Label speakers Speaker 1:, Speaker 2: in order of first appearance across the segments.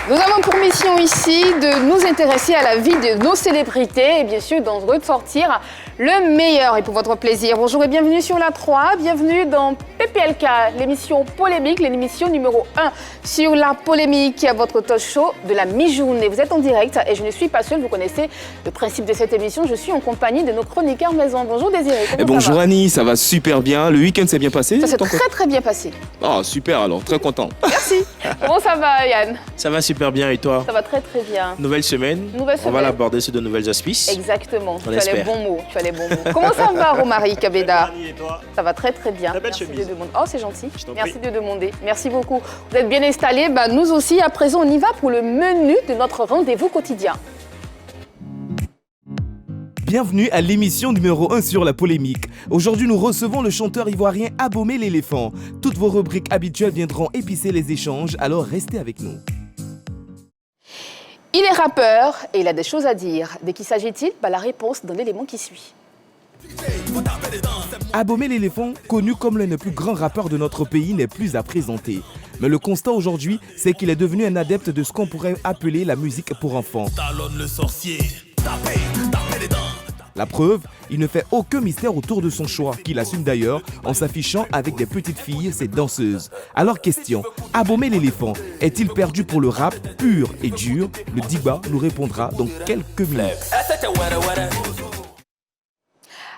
Speaker 1: Nous avons pour mission ici de nous intéresser à la vie de nos célébrités et bien sûr d'en ressortir le meilleur et pour votre plaisir. Bonjour et bienvenue sur la 3, bienvenue dans PPLK, l'émission polémique, l'émission numéro 1 sur la polémique, votre talk show de la mi-journée. Vous êtes en direct et je ne suis pas seule, vous connaissez le principe de cette émission, je suis en compagnie de nos chroniqueurs maison. Bonjour Désiré, comment
Speaker 2: bonjour
Speaker 1: ça va?
Speaker 2: Annie, ça va super bien, le week-end s'est bien passé?
Speaker 1: Ça s'est très bien passé.
Speaker 2: Ah super alors, très content.
Speaker 1: Merci. Comment ça va Yann?
Speaker 3: Ça va super bien et toi?
Speaker 1: Ça va très bien.
Speaker 3: Nouvelle semaine. On va l'aborder sur de nouvelles auspices.
Speaker 1: Exactement. Tu as les bons mots. Comment ça va, Romary Kabeda?
Speaker 4: Et toi?
Speaker 1: Ça va très bien.
Speaker 4: Très belle
Speaker 1: Merci
Speaker 4: chemise.
Speaker 1: de demander. Oh, c'est gentil. Merci de demander. Merci beaucoup. Vous êtes bien installés. Nous aussi, à présent, on y va pour le menu de notre rendez-vous quotidien.
Speaker 5: Bienvenue à l'émission numéro 1 sur la polémique. Aujourd'hui, nous recevons le chanteur ivoirien Abomey l'éléphant. Toutes vos rubriques habituelles viendront épicer les échanges, alors restez avec nous.
Speaker 1: Il est rappeur et il a des choses à dire. De qui s'agit-il? La réponse dans l'élément qui suit.
Speaker 5: Abomey l'éléphant, connu comme l'un des plus grands rappeurs de notre pays, n'est plus à présenter. Mais le constat aujourd'hui, c'est qu'il est devenu un adepte de ce qu'on pourrait appeler la musique pour enfants. La preuve, il ne fait aucun mystère autour de son choix, qu'il assume d'ailleurs en s'affichant avec des petites filles, ses danseuses. Alors question, Abomey l'éléphant est-il perdu pour le rap pur et dur? Le débat nous répondra dans quelques minutes.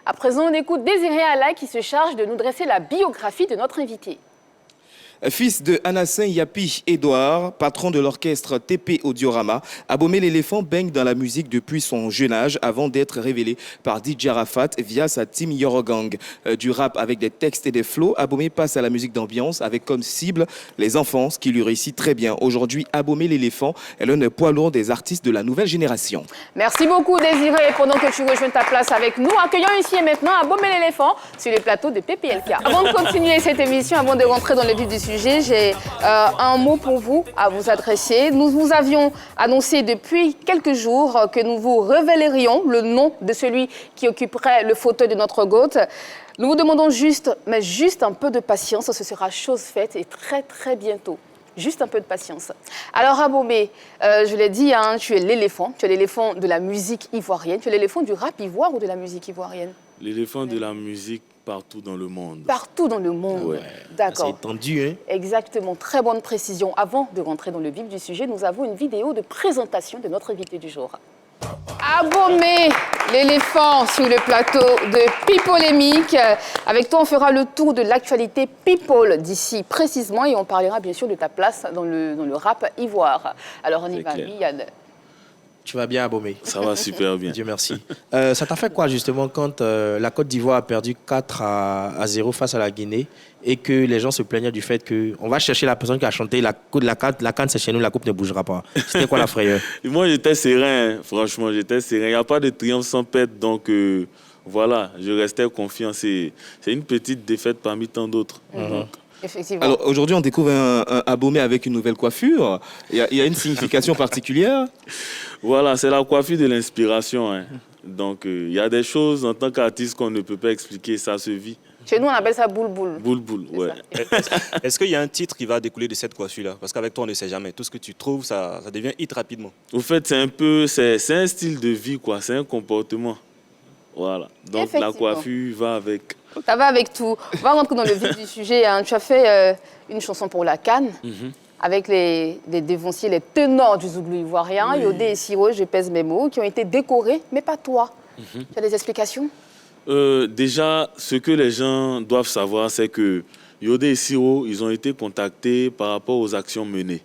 Speaker 1: À présent, on écoute Désiré Alla qui se charge de nous dresser la biographie de notre invité.
Speaker 2: Fils de Anassin Yapi Edouard, patron de l'orchestre TP Audiorama, Abomey l'éléphant baigne dans la musique depuis son jeune âge avant d'être révélé par DJ Arafat via sa team Yorogang. Du rap avec des textes et des flows, Abomey passe à la musique d'ambiance avec comme cible les enfants, ce qui lui réussit très bien. Aujourd'hui, Abomey l'éléphant est l'un des poids lourds des artistes de la nouvelle génération.
Speaker 1: Merci beaucoup Désiré. Pendant que tu rejoins ta place avec nous, accueillons ici et maintenant Abomey l'éléphant sur les plateaux de PPLK. Avant de continuer cette émission, avant de rentrer dans le vif du sujet, j'ai un mot pour vous à vous adresser. Nous vous avions annoncé depuis quelques jours que nous vous révélerions le nom de celui qui occuperait le fauteuil de notre hôte. Nous vous demandons juste un peu de patience. Ce sera chose faite et très bientôt. Juste un peu de patience. Alors Abomey, je l'ai dit, tu es l'éléphant. Tu es l'éléphant de la musique ivoirienne. Tu es l'éléphant du rap ivoire ou de la musique ivoirienne?
Speaker 4: L'éléphant de la musique partout dans le monde.
Speaker 1: Partout dans le monde.
Speaker 4: Ouais.
Speaker 1: D'accord.
Speaker 3: C'est étendu, hein?
Speaker 1: Exactement, très bonne précision. Avant de rentrer dans le vif du sujet, nous avons une vidéo de présentation de notre invité du jour. Abomey l'éléphant sur le plateau de Pipolémique. Avec toi, on fera le tour de l'actualité People d'ici précisément et on parlera bien sûr de ta place dans le rap ivoire. Alors on y va, Yann.
Speaker 3: Tu vas bien, Abomey?
Speaker 4: Ça va super bien.
Speaker 3: Dieu merci. Ça t'a fait quoi justement quand la Côte d'Ivoire a perdu 4-0 face à la Guinée et que les gens se plaignaient du fait qu'on va chercher la personne qui a chanté la CAN c'est chez nous, la coupe ne bougera pas. C'était quoi la frayeur?
Speaker 4: Moi, j'étais serein, franchement, j'étais serein. Il n'y a pas de triomphe sans perte, donc voilà, je restais confiant. C'est une petite défaite parmi tant d'autres.
Speaker 1: Effectivement.
Speaker 2: Alors aujourd'hui, on découvre un Abomey avec une nouvelle coiffure. Il y a une signification particulière?
Speaker 4: Voilà, c'est la coiffure de l'inspiration. Hein. Donc, il y a des choses en tant qu'artiste qu'on ne peut pas expliquer, ça se vit.
Speaker 1: Chez nous, on appelle ça boule-boule.
Speaker 4: Boule-boule, ouais.
Speaker 6: Est-ce qu'il y a un titre qui va découler de cette coiffure-là? Parce qu'avec toi, on ne sait jamais. Tout ce que tu trouves, ça devient hit rapidement.
Speaker 4: Au fait, c'est un style de vie, quoi. C'est un comportement. Voilà. Donc, la coiffure va avec.
Speaker 1: Ça va avec tout. On va rentrer dans le vif du sujet. Tu as fait une chanson pour la CAN. Avec les dévanciers, les tenors du Zouglou ivoirien, Yodé et Siro, je pèse mes mots, qui ont été décorés, mais pas toi. Tu as des explications?
Speaker 4: Déjà, ce que les gens doivent savoir, c'est que Yodé et Siro, ils ont été contactés par rapport aux actions menées.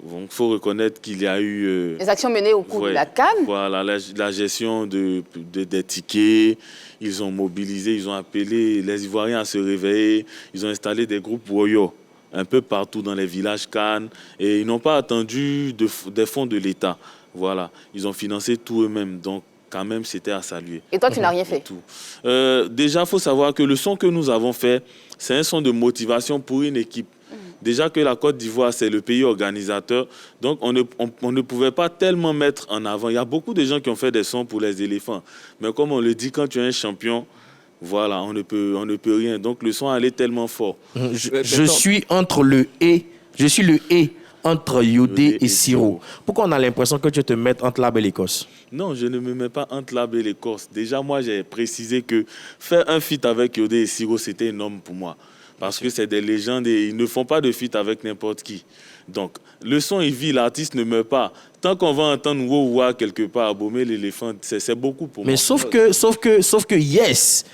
Speaker 4: Donc, il faut reconnaître qu'il y a eu...
Speaker 1: les actions menées au cours de la CAN.
Speaker 4: Voilà, la gestion des tickets. Ils ont mobilisé, ils ont appelé les Ivoiriens à se réveiller. Ils ont installé des groupes royaux un peu partout dans les villages Cannes. Et ils n'ont pas attendu des fonds de l'État. Voilà, ils ont financé tout eux-mêmes. Donc, quand même, c'était à saluer.
Speaker 1: Et toi, tu n'as rien fait?
Speaker 4: Déjà, il faut savoir que le son que nous avons fait, c'est un son de motivation pour une équipe. Déjà que la Côte d'Ivoire, c'est le pays organisateur, donc on ne pouvait pas tellement mettre en avant. Il y a beaucoup de gens qui ont fait des sons pour les éléphants. Mais comme on le dit, quand tu es un champion, voilà, on ne peut rien. Donc le son allait tellement fort.
Speaker 3: Je suis entre le « et ». Je suis le « et ». entre Yodé et Siro. Pourquoi on a l'impression que tu te mets entre l'arbre et l'Écosse?
Speaker 4: Non, je ne me mets pas entre l'arbre et l'écorce. Déjà, moi, j'ai précisé que faire un feat avec Yodé et Siro, c'était énorme pour moi. Parce que c'est des légendes et ils ne font pas de feat avec n'importe qui. Donc, le son, il vit, l'artiste ne meurt pas. Tant qu'on va entendre Wow quelque part, Abomey l'éléphant, c'est beaucoup pour moi.
Speaker 3: Mais sauf que yes,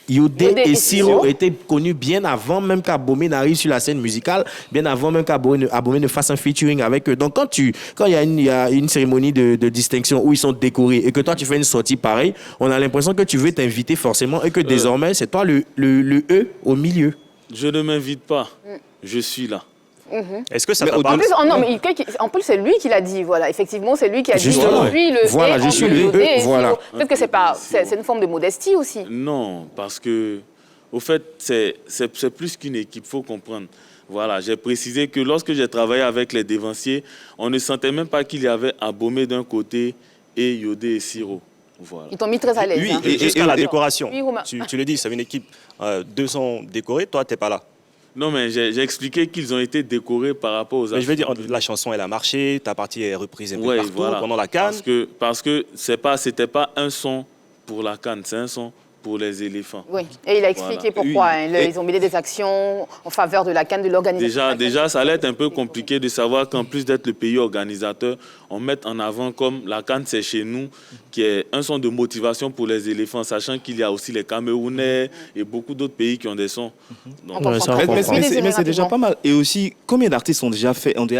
Speaker 3: Yodé et Siro étaient connus bien avant même qu'Abomey n'arrive sur la scène musicale, bien avant même qu'Abomey ne fasse un featuring avec eux. Donc quand il y a une cérémonie de distinction où ils sont décorés et que toi tu fais une sortie pareille, on a l'impression que tu veux t'inviter forcément et que désormais c'est toi le E au milieu.
Speaker 4: Je ne m'invite pas, je suis là.
Speaker 6: Est-ce que ça t'a
Speaker 1: En
Speaker 6: pas...
Speaker 1: plus, en plus, c'est lui qui l'a dit. Voilà, effectivement, c'est lui qui a dit
Speaker 3: Justement.
Speaker 1: je suis le
Speaker 3: Voilà, je suis le
Speaker 1: Yodé et
Speaker 3: voilà.
Speaker 1: Siro. Peut-être que c'est une forme de modestie aussi.
Speaker 4: Non, parce que, au fait, c'est plus qu'une équipe, il faut comprendre. Voilà, j'ai précisé que lorsque j'ai travaillé avec les dévanciers, on ne sentait même pas qu'il y avait Abomey d'un côté et Yodé et Siro. Voilà.
Speaker 1: Ils t'ont mis très à l'aise.
Speaker 6: Oui,
Speaker 1: hein.
Speaker 6: jusqu'à la décoration.
Speaker 1: Oui, Romain.
Speaker 6: Tu le dis, c'est une équipe. 2 sont décorés, toi, t'es pas là.
Speaker 4: Non, mais j'ai expliqué qu'ils ont été décorés par rapport aux...
Speaker 6: Mais je veux dire, la chanson, elle a marché, ta partie est reprise un peu
Speaker 4: Ouais,
Speaker 6: partout
Speaker 4: voilà.
Speaker 6: pendant la CAN.
Speaker 4: Parce que c'était pas un son pour la CAN, c'est un son pour les éléphants.
Speaker 1: Oui, et il a expliqué pourquoi. Hein. Ils ont mené des actions en faveur de la CAN, de l'organisation.
Speaker 4: Déjà, ça allait être un peu compliqué de savoir qu'en plus d'être le pays organisateur, on met en avant comme la CAN, c'est chez nous, qui est un son de motivation pour les éléphants, sachant qu'il y a aussi les Camerounais et beaucoup d'autres pays qui ont des sons. Donc,
Speaker 1: On comprend.
Speaker 2: Mais c'est déjà pas mal. Et aussi, combien d'artistes ont déjà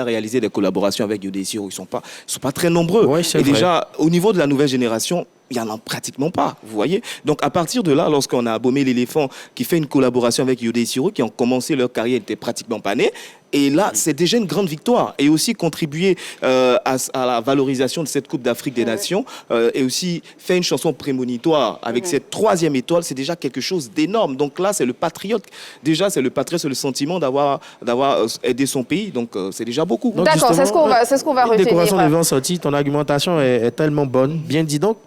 Speaker 2: réalisé des collaborations avec Yodé et Siro? Ils sont pas très nombreux.
Speaker 3: Ouais, c'est
Speaker 2: et
Speaker 3: vrai.
Speaker 2: déjà, au niveau de la nouvelle génération, il n'y en a pratiquement pas, vous voyez. Donc, à partir de là, lorsqu'on a Abomey l'éléphant qui fait une collaboration avec Yodé et Siro, qui ont commencé leur carrière, ils n'étaient pratiquement pas nés. Et là, c'est déjà une grande victoire. Et aussi contribuer à la valorisation de cette Coupe d'Afrique des Nations et aussi faire une chanson prémonitoire avec cette 3e étoile, c'est déjà quelque chose d'énorme. Donc là, c'est le patriote. Déjà, c'est le patriote, c'est le sentiment d'avoir aidé son pays. Donc, c'est déjà beaucoup.
Speaker 3: Donc,
Speaker 1: D'accord, c'est
Speaker 3: justement,
Speaker 1: ce qu'on va
Speaker 3: une
Speaker 1: retenir.
Speaker 3: décoration devant sortir, ton argumentation est tellement bonne. Bien dit donc.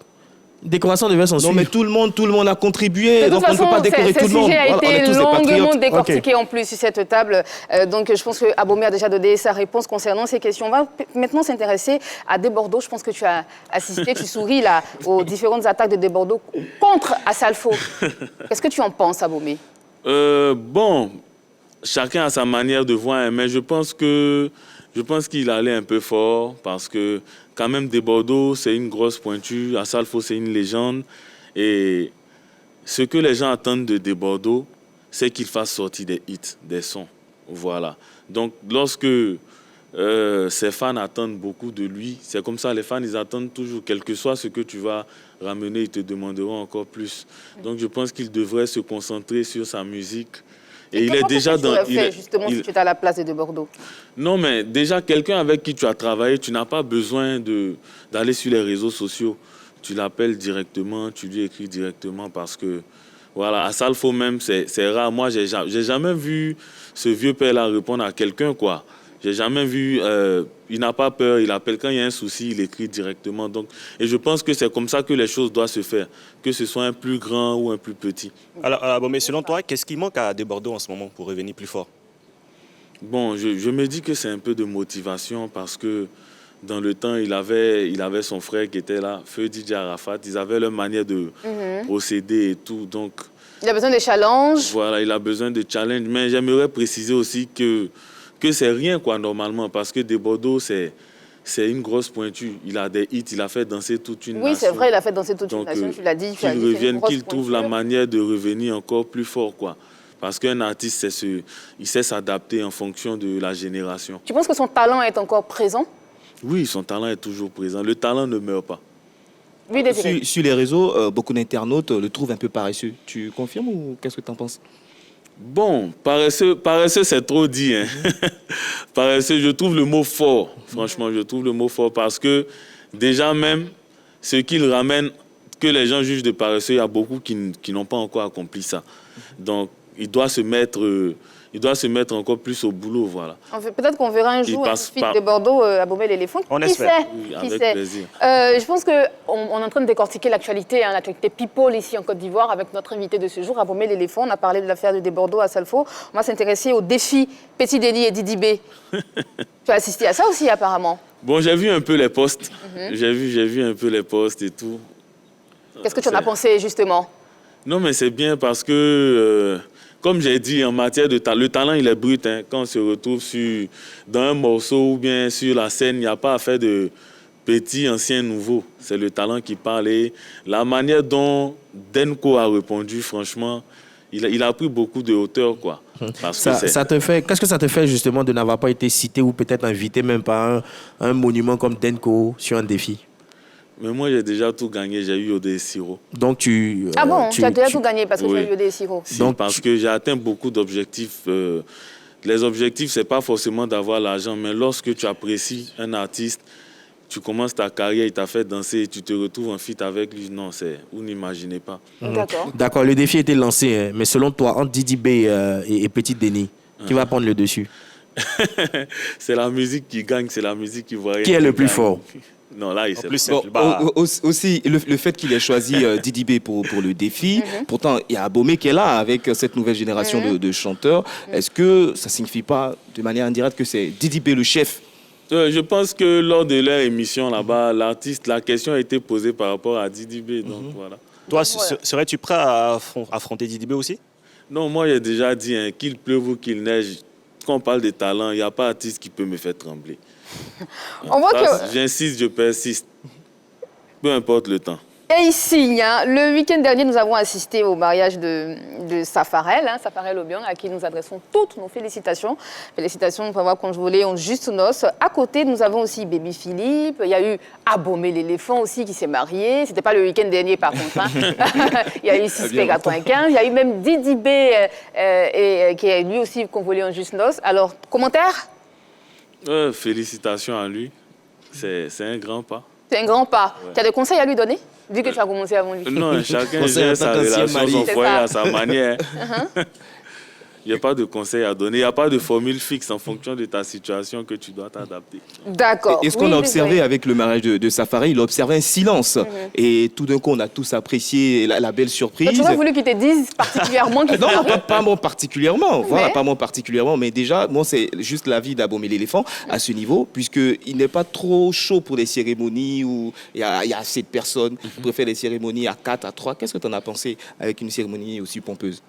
Speaker 3: Décoration devait s'en
Speaker 2: Non,
Speaker 3: suivre.
Speaker 2: mais tout le monde a contribué.
Speaker 1: De toute
Speaker 2: donc, on ne
Speaker 1: façon,
Speaker 2: peut pas décorer tout le monde.
Speaker 1: Ce sujet a
Speaker 2: Voilà, on est
Speaker 1: été
Speaker 2: tous des
Speaker 1: longuement
Speaker 2: patriotes.
Speaker 1: décortiqué en plus sur cette table. Donc, je pense que Abomey a déjà donné sa réponse concernant ces questions. On va maintenant s'intéresser à Desbordeaux. Je pense que tu as assisté, tu souris là, aux différentes attaques de Desbordeaux contre Assalfo. Qu'est-ce que tu en penses, Abomey?
Speaker 4: Bon, chacun a sa manière de voir, hein, mais je pense qu'il allait un peu fort parce que quand même Desbordeaux, c'est une grosse pointure, Assalfo, c'est une légende. Et ce que les gens attendent de Desbordeaux, c'est qu'il fasse sortir des hits, des sons. Voilà. Donc, lorsque ses fans attendent beaucoup de lui, c'est comme ça, les fans, ils attendent toujours, quel que soit ce que tu vas ramener, ils te demanderont encore plus. Donc, je pense qu'il devrait se concentrer sur sa musique. Et il est déjà dans...
Speaker 1: Justement, si tu es à la place de Desbordeaux.
Speaker 4: Non, mais déjà, quelqu'un avec qui tu as travaillé, tu n'as pas besoin d'aller sur les réseaux sociaux. Tu l'appelles directement, tu lui écris directement parce que, voilà, Assalfo même, c'est rare. Moi, j'ai jamais vu ce vieux père-là répondre à quelqu'un, quoi. J'ai jamais vu, il n'a pas peur, il appelle quand il y a un souci, il écrit directement. Donc, et je pense que c'est comme ça que les choses doivent se faire, que ce soit un plus grand ou un plus petit.
Speaker 6: Alors, mais selon toi, qu'est-ce qui manque à Desbordeaux en ce moment pour revenir plus fort?
Speaker 4: Bon, je me dis que c'est un peu de motivation parce que dans le temps, il avait son frère qui était là, Feu DJ Arafat. Ils avaient leur manière de procéder et tout. Donc,
Speaker 1: il a besoin de challenge.
Speaker 4: Voilà, il a besoin de challenge. Mais j'aimerais préciser aussi que c'est rien, quoi, normalement, parce que Desbordeaux, c'est une grosse pointure. Il a des hits, il a fait danser toute une nation.
Speaker 1: Oui, c'est vrai, il a fait danser toute une nation, tu l'as dit.
Speaker 4: Qu'il trouve la manière de revenir encore plus fort, quoi. Parce qu'un artiste, il sait s'adapter en fonction de la génération.
Speaker 1: Tu penses que son talent est encore présent?
Speaker 4: Oui, son talent est toujours présent. Le talent ne meurt pas.
Speaker 1: Oui,
Speaker 2: sur les réseaux, beaucoup d'internautes le trouvent un peu paresseux. Tu confirmes ou qu'est-ce que tu en penses?
Speaker 4: Bon, paresseux c'est trop dit. Hein. Paresseux, je trouve le mot fort. Franchement, je trouve le mot fort parce que déjà même, ce qu'il ramène, que les gens jugent de paresseux, il y a beaucoup qui n'ont pas encore accompli ça. Donc, il doit se mettre Il doit se mettre encore plus au boulot, voilà.
Speaker 1: Peut-être qu'on verra un jour une suite de Bordeaux à Abomey l'éléphant.
Speaker 6: On
Speaker 1: Qui
Speaker 6: espère.
Speaker 1: sait,
Speaker 4: Oui,
Speaker 1: qui
Speaker 4: avec
Speaker 1: sait.
Speaker 4: plaisir.
Speaker 1: Je pense qu'on est en train de décortiquer l'actualité, hein, l'actualité people ici en Côte d'Ivoire avec notre invité de ce jour, Abomey l'éléphant. On a parlé de l'affaire de Bordeaux à Salfo. On va s'intéresser au défi Petit Déni et Didi B. Tu as assisté à ça aussi apparemment.
Speaker 4: Bon, j'ai vu un peu les posts. J'ai vu un peu les posts et tout.
Speaker 1: Qu'est-ce que tu en as pensé justement?
Speaker 4: Non, mais c'est bien parce que, comme j'ai dit, en matière de talent, le talent, il est brut. Hein. Quand on se retrouve dans un morceau ou bien sur la scène, il n'y a pas à faire de petit, ancien, nouveau. C'est le talent qui parle. Et la manière dont Denko a répondu, franchement, il a pris beaucoup de hauteur, quoi. Parce que
Speaker 3: Qu'est-ce que ça te fait justement de n'avoir pas été cité ou peut-être invité même par un monument comme Denko sur un défi?
Speaker 4: Mais moi, j'ai déjà tout gagné. J'ai eu Odé Siro.
Speaker 3: Donc tu...
Speaker 1: Ah bon, tu as déjà tout gagné parce que
Speaker 4: Oui.
Speaker 1: tu as eu des sirops.
Speaker 4: Si, parce que j'ai atteint beaucoup d'objectifs. Les objectifs, ce n'est pas forcément d'avoir l'argent, mais lorsque tu apprécies un artiste, tu commences ta carrière, il t'a fait danser, et tu te retrouves en feat avec lui. Non, vous n'imaginez pas.
Speaker 1: D'accord.
Speaker 3: D'accord, le défi a été lancé, hein, mais selon toi, entre Didi B et Petit Déni, qui va prendre le dessus?
Speaker 4: C'est la musique qui gagne, c'est la musique qui voit.
Speaker 3: Qui est le plus fort?
Speaker 4: Non, là, il s'est
Speaker 6: plus,
Speaker 2: Bon,
Speaker 6: simple. Bah,
Speaker 2: aussi, le fait qu'il ait choisi Didi B pour le défi, pourtant, il y a Abomey qui est là avec cette nouvelle génération de chanteurs. Est-ce que ça ne signifie pas de manière indirecte que c'est Didi B le chef?
Speaker 4: Je pense que lors de leur émission là-bas, la question a été posée par rapport à Didi B. Donc, voilà.
Speaker 6: toi, serais-tu prêt à affronter Didi B aussi?
Speaker 4: Non, moi, j'ai déjà dit, hein, qu'il pleuve ou qu'il neige, quand on parle de talent, il n'y a pas d'artiste qui peut me faire trembler.
Speaker 1: On voit que...
Speaker 4: J'insiste, je persiste. Peu importe le temps.
Speaker 1: Et ici, hein, le week-end dernier, nous avons assisté au mariage de Safarel, Safarel Obiang, à qui nous adressons toutes nos félicitations. Félicitations pour avoir conjugué en juste noces. À côté, nous avons aussi Baby Philippe. Il y a eu Abomey l'éléphant aussi qui s'est marié. C'était pas le week-end dernier, par contre. Hein. Il y a eu Sispé 95. Il y a eu même Didi B qui est lui aussi convolé en juste noces. Alors, commentaire?
Speaker 4: Félicitations à lui. C'est un grand pas.
Speaker 1: C'est un grand pas. Ouais. Tu as des conseils à lui donner, vu que tu as commencé avant lui?
Speaker 4: Non, chacun gère sa relation, son foyer à sa manière. Il n'y a pas de conseils à donner, il n'y a pas de formule fixe en fonction de ta situation que tu dois t'adapter.
Speaker 1: D'accord.
Speaker 2: Et ce qu'on a observé avec le mariage de Safari, il a observé un silence. Et tout d'un coup, on a tous apprécié la belle surprise.
Speaker 1: Tu aurais voulu qu'il te dise particulièrement qu'il
Speaker 2: Non, pas moi particulièrement. Voilà, pas moi particulièrement. Mais déjà, moi, c'est juste l'avis d'Abomey l'éléphant à ce niveau, puisqu'il n'est pas trop chaud pour les cérémonies où il y a assez de personnes. Il préfère les cérémonies à 4, à 3. Qu'est-ce que tu en as pensé avec une cérémonie aussi pompeuse?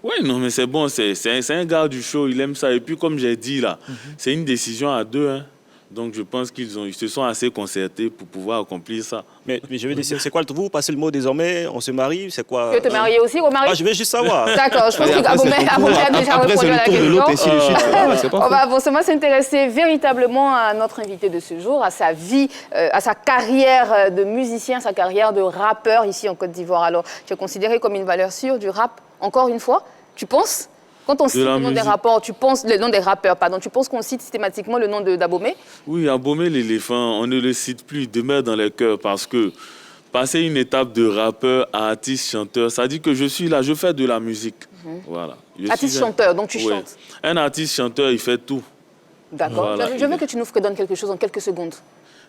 Speaker 4: Oui, non, mais c'est bon, c'est un gars du show, il aime ça. Et puis, comme j'ai dit là, c'est une décision à deux. Hein. Donc, je pense qu'ils se sont assez concertés pour pouvoir accomplir ça.
Speaker 6: Mais je veux dire, c'est quoi, vous passez le mot désormais, on se marie, c'est quoi?
Speaker 1: Tu veux te marier aussi, remarier?
Speaker 6: Je vais juste savoir.
Speaker 1: D'accord, je pense qu'Abomey a déjà répondu à la question. On va s'intéresser véritablement à notre invité de ce jour, à sa vie, à sa carrière de musicien, sa carrière de rappeur ici en Côte d'Ivoire. Alors, tu es considéré comme une valeur sûre du rap, encore une fois? Tu penses? Quand on cite le nom des rappeurs, tu penses qu'on cite systématiquement le nom d'Abomey? Oui,
Speaker 4: Abomey l'éléphant, on ne le cite plus, il demeure dans les cœurs parce que passer une étape de rappeur à artiste chanteur, ça dit que je suis là, je fais de la musique. Voilà.
Speaker 1: Artiste chanteur, donc tu chantes.
Speaker 4: Un artiste chanteur, il fait tout.
Speaker 1: D'accord. Voilà. Je veux que tu nous fredonnes quelque chose en quelques secondes.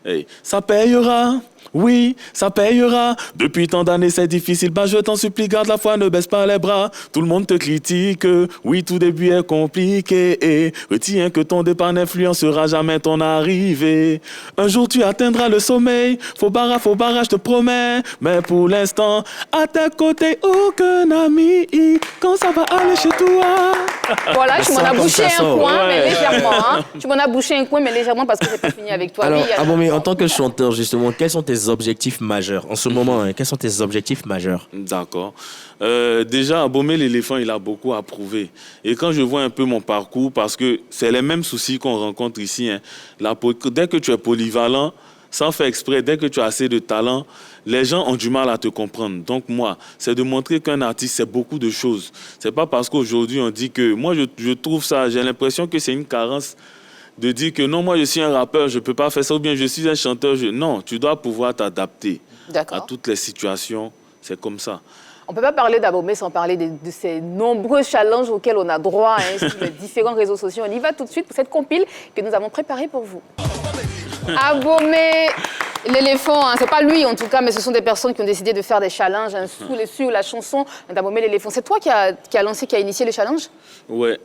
Speaker 4: Hey, ça payera, oui, ça payera. Depuis tant d'années, c'est difficile. Bah, je t'en supplie, garde la foi, ne baisse pas les bras. Tout le monde te critique, oui, tout début est compliqué. Et retiens que ton départ n'influencera jamais ton arrivée. Un jour, tu atteindras le sommeil. Faux barrage, je te promets. Mais pour l'instant, à tes côtés, aucun ami. Quand ça va aller chez toi.
Speaker 1: Voilà, tu m'en as bouché un coin, mais légèrement. Hein. Tu m'en as bouché un coin, mais légèrement parce que c'est pas fini avec toi.
Speaker 3: Alors, Abomey, en tant que chanteur, justement, quels sont tes objectifs majeurs en ce moment? Quels sont tes objectifs majeurs?
Speaker 4: D'accord. Déjà, Abomey l'éléphant, il a beaucoup à prouver. Et quand je vois un peu mon parcours, parce que c'est les mêmes soucis qu'on rencontre ici. Hein. Dès que tu es polyvalent, sans faire exprès, dès que tu as assez de talent, les gens ont du mal à te comprendre. Donc moi, c'est de montrer qu'un artiste, c'est beaucoup de choses. C'est pas parce qu'aujourd'hui on dit que... Moi, je trouve ça, j'ai l'impression que c'est une carence de dire que non, moi je suis un rappeur, je ne peux pas faire ça, ou bien je suis un chanteur. Non, tu dois pouvoir t'adapter à toutes les situations. C'est comme ça.
Speaker 1: On ne peut pas parler d'Abomey sans parler de ces nombreux challenges auxquels on a droit sur les différents réseaux sociaux. On y va tout de suite pour cette compile que nous avons préparée pour vous. Abomey l'éléphant, c'est pas lui en tout cas, mais ce sont des personnes qui ont décidé de faire des challenges sur la chanson d'Abomey l'éléphant. C'est toi qui a lancé, qui a initié le challenge?
Speaker 4: Ouais.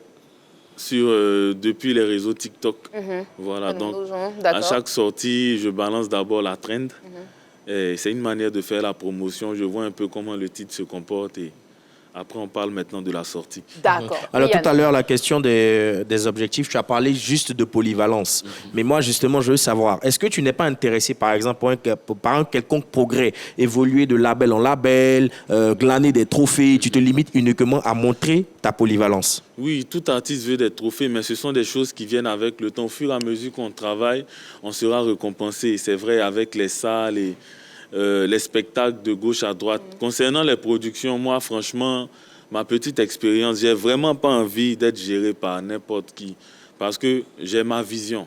Speaker 4: Depuis les réseaux TikTok. Voilà, donc à chaque sortie, je balance d'abord la trend. C'est une manière de faire la promotion. Je vois un peu comment le titre se comporte et après on parle maintenant de la sortie.
Speaker 1: D'accord.
Speaker 3: Alors tout à l'heure, la question des objectifs, tu as parlé juste de polyvalence. Mais moi justement, je veux savoir, est-ce que tu n'es pas intéressé par exemple par un quelconque progrès, évoluer de label en label, glaner des trophées, tu te limites uniquement à montrer ta polyvalence?
Speaker 4: Oui, tout artiste veut des trophées, mais ce sont des choses qui viennent avec le temps. Au fur et à mesure qu'on travaille, on sera récompensé. C'est vrai avec les salles et les spectacles de gauche à droite. Concernant les productions, moi, franchement, ma petite expérience, j'ai vraiment pas envie d'être géré par n'importe qui parce que j'ai ma vision.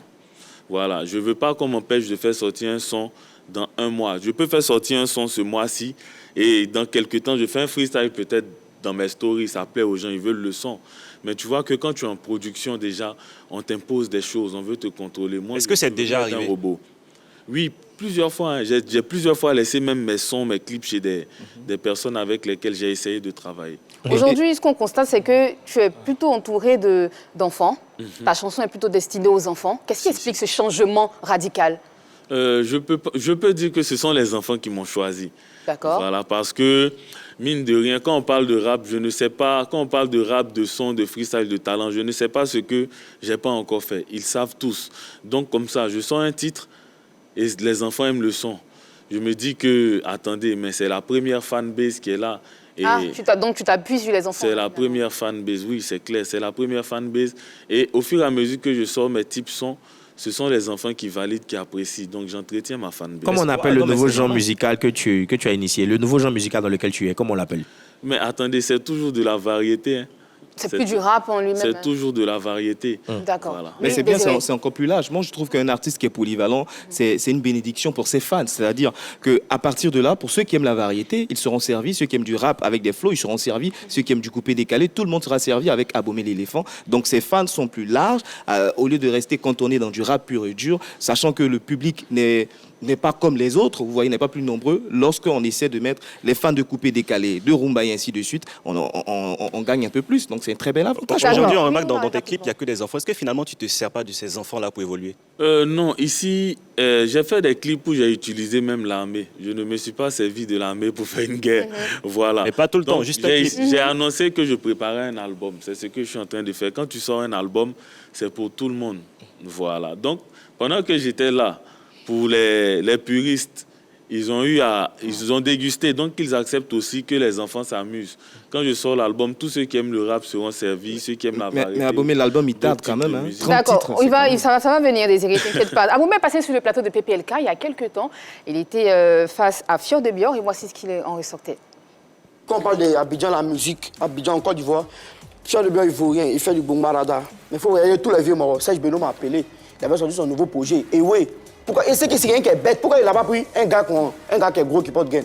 Speaker 4: Voilà, je veux pas qu'on m'empêche de faire sortir un son dans un mois. Je peux faire sortir un son ce mois-ci et dans quelques temps, je fais un freestyle peut-être dans mes stories, ça plaît aux gens, ils veulent le son. Mais tu vois que quand tu es en production déjà, on t'impose des choses, on veut te contrôler.
Speaker 6: Est-ce que c'est déjà arrivé?
Speaker 4: Robot. Oui, plusieurs fois. J'ai plusieurs fois laissé même mes sons, mes clips chez des personnes avec lesquelles j'ai essayé de travailler.
Speaker 1: Aujourd'hui, ce qu'on constate, c'est que tu es plutôt entouré d'enfants. Ta chanson est plutôt destinée aux enfants. Qu'est-ce qui explique ce changement radical?
Speaker 4: Je peux dire que ce sont les enfants qui m'ont choisi.
Speaker 1: D'accord.
Speaker 4: Voilà, parce que, mine de rien, quand on parle de rap, je ne sais pas, quand on parle de rap, de son, de freestyle, de talent, je ne sais pas ce que j'ai pas encore fait. Ils savent tous. Donc, comme ça, je sors un titre et les enfants aiment le son. Je me dis que, attendez, mais c'est la première fanbase qui est là. Et
Speaker 1: donc tu t'appuies sur les enfants.
Speaker 4: C'est la première fanbase, oui, c'est clair. C'est la première fanbase. Et au fur et à mesure que je sors mes types sons, ce sont les enfants qui valident, qui apprécient. Donc, j'entretiens ma fanbase.
Speaker 3: Comment on appelle le nouveau genre musical que tu as initié? Le nouveau genre musical dans lequel tu es, comment on l'appelle?
Speaker 4: Mais attendez, c'est toujours de la variété. Hein.
Speaker 1: C'est plus du rap en lui-même.
Speaker 4: C'est toujours de la variété.
Speaker 1: D'accord.
Speaker 4: Voilà.
Speaker 2: Mais c'est bien, c'est encore plus large. Moi, je trouve qu'un artiste qui est polyvalent, c'est une bénédiction pour ses fans. C'est-à-dire qu'à partir de là, pour ceux qui aiment la variété, ils seront servis. Ceux qui aiment du rap avec des flows, ils seront servis. Ceux qui aiment du coupé décalé, tout le monde sera servi avec Abomey l'éléphant. Donc, ses fans sont plus larges, au lieu de rester cantonnés dans du rap pur et dur, sachant que le public n'est pas comme les autres, vous voyez, n'est pas plus nombreux. Lorsqu'on essaie de mettre les fans de coupé décalé, de rumba et ainsi de suite, on gagne un peu plus. Donc c'est un très bel avantage.
Speaker 6: Aujourd'hui, on remarque dans tes clips, il n'y a que des enfants. Est-ce que finalement, tu ne te sers pas de ces enfants-là pour évoluer?
Speaker 4: Non, ici, j'ai fait des clips où j'ai utilisé même l'armée. Je ne me suis pas servi de l'armée pour faire une guerre. Voilà.
Speaker 6: Mais pas tout le temps, juste un clip.
Speaker 4: J'ai annoncé que je préparais un album. C'est ce que je suis en train de faire. Quand tu sors un album, c'est pour tout le monde. Voilà. Donc, pendant que j'étais là, pour les puristes, ils ont dégusté, donc ils acceptent aussi que les enfants s'amusent. Quand je sors l'album, tous ceux qui aiment le rap seront servis, ceux qui aiment la variété.
Speaker 2: Mais Abomey, l'album, il tarde quand même. Hein.
Speaker 1: D'accord, ça va venir, Désiré, t'inquiète pas. Abomey est passé sur le plateau de PPLK il y a quelques temps. Il était face à Fior de Bior et voici ce qu'il en ressortait.
Speaker 7: Quand on parle d'Abidjan, la musique, Abidjan en Côte d'Ivoire, Fior de Bior, il ne faut rien, il fait du Bongbarada. Mais il faut regarder tous les vieux morts. Serge Beno m'a appelé, il avait sorti son nouveau projet. Et oui. Pourquoi? Et c'est quelqu'un qui est bête. Pourquoi il n'a pas pris un gars qui est gros, qui porte gain?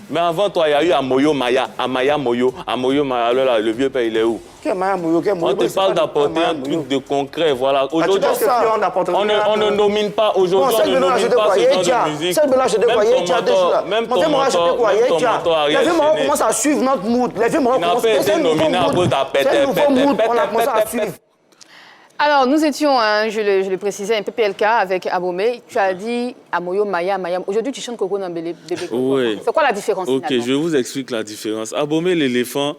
Speaker 4: Mais avant toi, il y a eu Amoyo Maya, Amaya Moyo. Amoyo Maya, le vieux père, il est où?
Speaker 7: Quel Maya Moyo?
Speaker 4: On te parle d'apporter un truc de concret, voilà. Aujourd'hui, on ne nomine pas, aujourd'hui, on ne nomine pas ce genre de musique. Même ton mentor a rien.
Speaker 7: Les vieux Maroc commencent à suivre notre mood. Les vieux Maroc commencent à suivre notre mood. On a commencé à suivre.
Speaker 1: Alors, nous étions, je le précisais, un PPLK avec Abomey. Tu as dit Amoyo, Maya. Aujourd'hui, tu chantes Coco Nambélé, bébé Coco. Oui. C'est quoi la différence?
Speaker 4: Ok, je vous explique la différence. Abomey l'éléphant,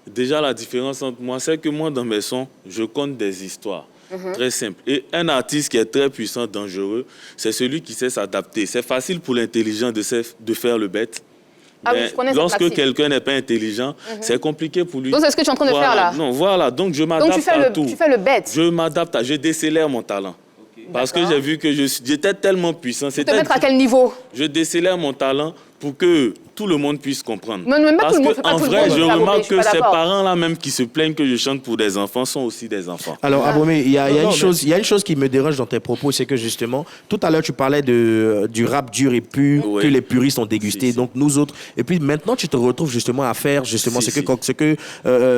Speaker 4: déjà la différence entre moi, c'est que moi, dans mes sons, je conte des histoires. Très simple. Et un artiste qui est très puissant, dangereux, c'est celui qui sait s'adapter. C'est facile pour l'intelligent de faire le bête. Mais lorsque quelqu'un n'est pas intelligent, c'est compliqué pour lui.
Speaker 1: Donc, c'est ce que tu es en train de faire là?
Speaker 4: Non, voilà. Donc, je m'adapte à tout.
Speaker 1: Tu fais le bête?
Speaker 4: Je m'adapte je décélère mon talent. Parce que j'ai vu que j'étais tellement puissant.
Speaker 1: Tu te mettre à quel niveau?
Speaker 4: Je décélère mon talent pour que tout le monde puisse comprendre.
Speaker 1: Mais même pas
Speaker 4: Parce
Speaker 1: tout le monde,
Speaker 4: que,
Speaker 1: c'est pas
Speaker 4: en
Speaker 1: tout le
Speaker 4: vrai,
Speaker 1: monde,
Speaker 4: je
Speaker 1: Abomey,
Speaker 4: remarque
Speaker 1: je suis
Speaker 4: que
Speaker 1: pas
Speaker 4: ces
Speaker 1: d'accord.
Speaker 4: parents-là même qui se plaignent que je chante pour des enfants sont aussi des enfants.
Speaker 3: Alors, Abomey, il y a une chose qui me dérange dans tes propos, c'est que justement, tout à l'heure, tu parlais du rap dur et pur
Speaker 4: Oui.
Speaker 3: que les puristes ont dégusté,
Speaker 4: Si, si.
Speaker 3: donc nous autres. Et puis maintenant, tu te retrouves justement à faire justement
Speaker 4: Si,
Speaker 3: ce que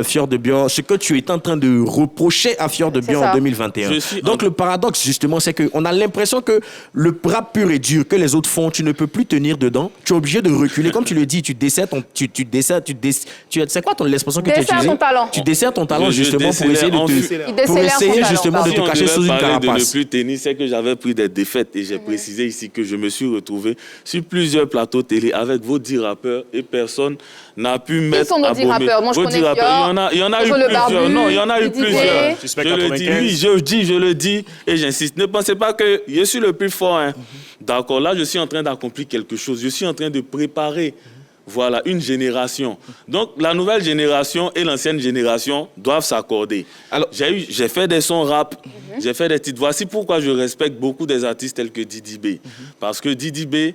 Speaker 3: Fior de Bion, ce que tu es en train de reprocher à Fior de
Speaker 1: C'est
Speaker 3: Bion
Speaker 1: ça.
Speaker 3: en 2021.
Speaker 4: Je suis
Speaker 3: Donc
Speaker 4: en-
Speaker 3: le paradoxe, justement, c'est qu'on a l'impression que le rap pur et dur que les autres font, tu ne peux plus tenir dedans. Tu es obligé de reculer. Comme tu le dis, tu desserres ton... C'est quoi l'expression que tu as
Speaker 1: Desserres
Speaker 3: utilisée?
Speaker 1: ton talent.
Speaker 3: Tu desserres ton talent
Speaker 4: Je
Speaker 3: justement pour essayer de
Speaker 1: Il
Speaker 3: pour
Speaker 1: décélère son
Speaker 3: essayer
Speaker 1: talent,
Speaker 3: justement de
Speaker 1: pardon.
Speaker 4: Si
Speaker 3: te
Speaker 4: on
Speaker 3: cacher
Speaker 4: devait
Speaker 3: sous une
Speaker 4: parler de ne
Speaker 3: carapace.
Speaker 4: plus tenir, c'est que j'avais pris des défaites et j'ai précisé ici que je me suis retrouvé sur plusieurs plateaux télé avec vos 10 rappeurs et personne n'a pu mettre
Speaker 1: sont nos 10
Speaker 4: Abomey.
Speaker 1: rappeurs? Moi, je
Speaker 4: Vos
Speaker 1: connais
Speaker 4: 10 rappeurs,
Speaker 1: Fior,
Speaker 4: il y en a eu
Speaker 1: Jojo le
Speaker 4: plusieurs.
Speaker 1: Barbu,
Speaker 4: Non, il y en a eu
Speaker 1: Didi
Speaker 4: plusieurs.
Speaker 1: Day.
Speaker 6: Suspect
Speaker 4: Je le dis,
Speaker 6: 95.
Speaker 4: oui, je le dis et j'insiste. Ne pensez pas que je suis le plus fort. Hein. D'accord, là, je suis en train d'accomplir quelque chose. Je suis en train de préparer. Voilà, une génération. Donc, la nouvelle génération et l'ancienne génération doivent s'accorder. Alors, j'ai fait des sons rap, j'ai fait des titres. Voici pourquoi je respecte beaucoup des artistes tels que Didi B. Parce que Didi B,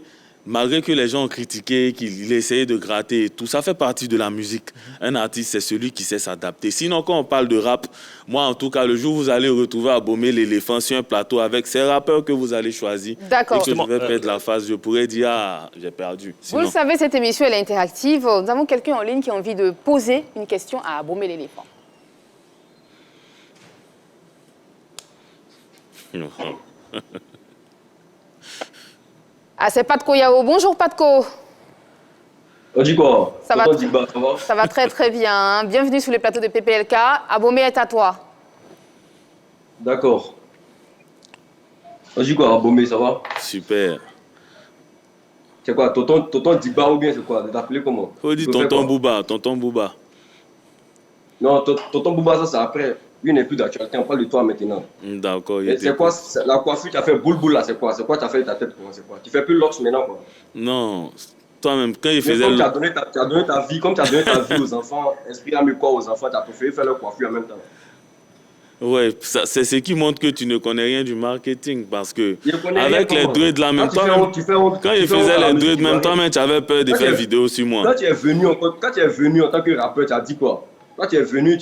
Speaker 4: malgré que les gens ont critiqué, qu'il essayait de gratter et tout, ça fait partie de la musique. Un artiste, c'est celui qui sait s'adapter. Sinon, quand on parle de rap, moi, en tout cas, le jour où vous allez retrouver Abomey l'éléphant sur un plateau avec ces rappeurs que vous allez choisir,
Speaker 1: D'accord.
Speaker 4: et que je vais perdre la face, je pourrais dire, ah, j'ai perdu.
Speaker 1: Vous le
Speaker 4: Sinon-
Speaker 1: savez, cette émission elle est interactive. Nous avons quelqu'un en ligne qui a envie de poser une question à Abomey l'éléphant. Ah, c'est Patko Yao. Bonjour Patko.
Speaker 8: On dit quoi?
Speaker 1: Ça va
Speaker 8: Tonton Digba, ça va?
Speaker 1: Ça va très très bien. Bienvenue sur les plateaux de PPLK. Abomey est à toi.
Speaker 8: D'accord. On dit quoi, Abomey, ça va?
Speaker 4: Super.
Speaker 8: C'est quoi, tonton Digba ou bien c'est quoi? T'appelles comment?
Speaker 4: Faut dire
Speaker 8: Tu peux faire
Speaker 4: tonton
Speaker 8: quoi?
Speaker 4: Bouba, tonton Bouba.
Speaker 8: Non, tonton Bouba, ça c'est après. Lui n'est plus d'actualité, on parle de toi maintenant.
Speaker 4: D'accord, il
Speaker 8: Et
Speaker 4: était...
Speaker 8: c'est quoi, la coiffure, tu as fait boule là, c'est quoi? C'est quoi, tu as fait ta tête, comment c'est quoi? Tu fais plus l'ox maintenant, quoi.
Speaker 4: Non, toi-même, quand il
Speaker 8: Mais
Speaker 4: faisait...
Speaker 8: comme tu as donné ta vie, comme tu as donné ta vie aux enfants, inspirant mieux quoi aux enfants, tu as préféré faire leur coiffure en même temps.
Speaker 4: Ouais, c'est ce qui montre que tu ne connais rien du marketing parce que
Speaker 8: Je connais
Speaker 4: avec
Speaker 8: rien,
Speaker 4: les
Speaker 8: comment?
Speaker 4: dreads là, même
Speaker 8: Quand tu fais honte, tu fais honte,
Speaker 4: quand
Speaker 8: tu
Speaker 4: il
Speaker 8: fais honte
Speaker 4: faisait
Speaker 8: à la
Speaker 4: les
Speaker 8: musique,
Speaker 4: dreads,
Speaker 8: tu
Speaker 4: même
Speaker 8: vois.
Speaker 4: toi-même, tu avais peur de
Speaker 8: Quand
Speaker 4: faire
Speaker 8: tu es-
Speaker 4: vidéo sur moi.
Speaker 8: Quand tu es venu en tant que rappeur, tu as dit quoi? Quand tu es venu,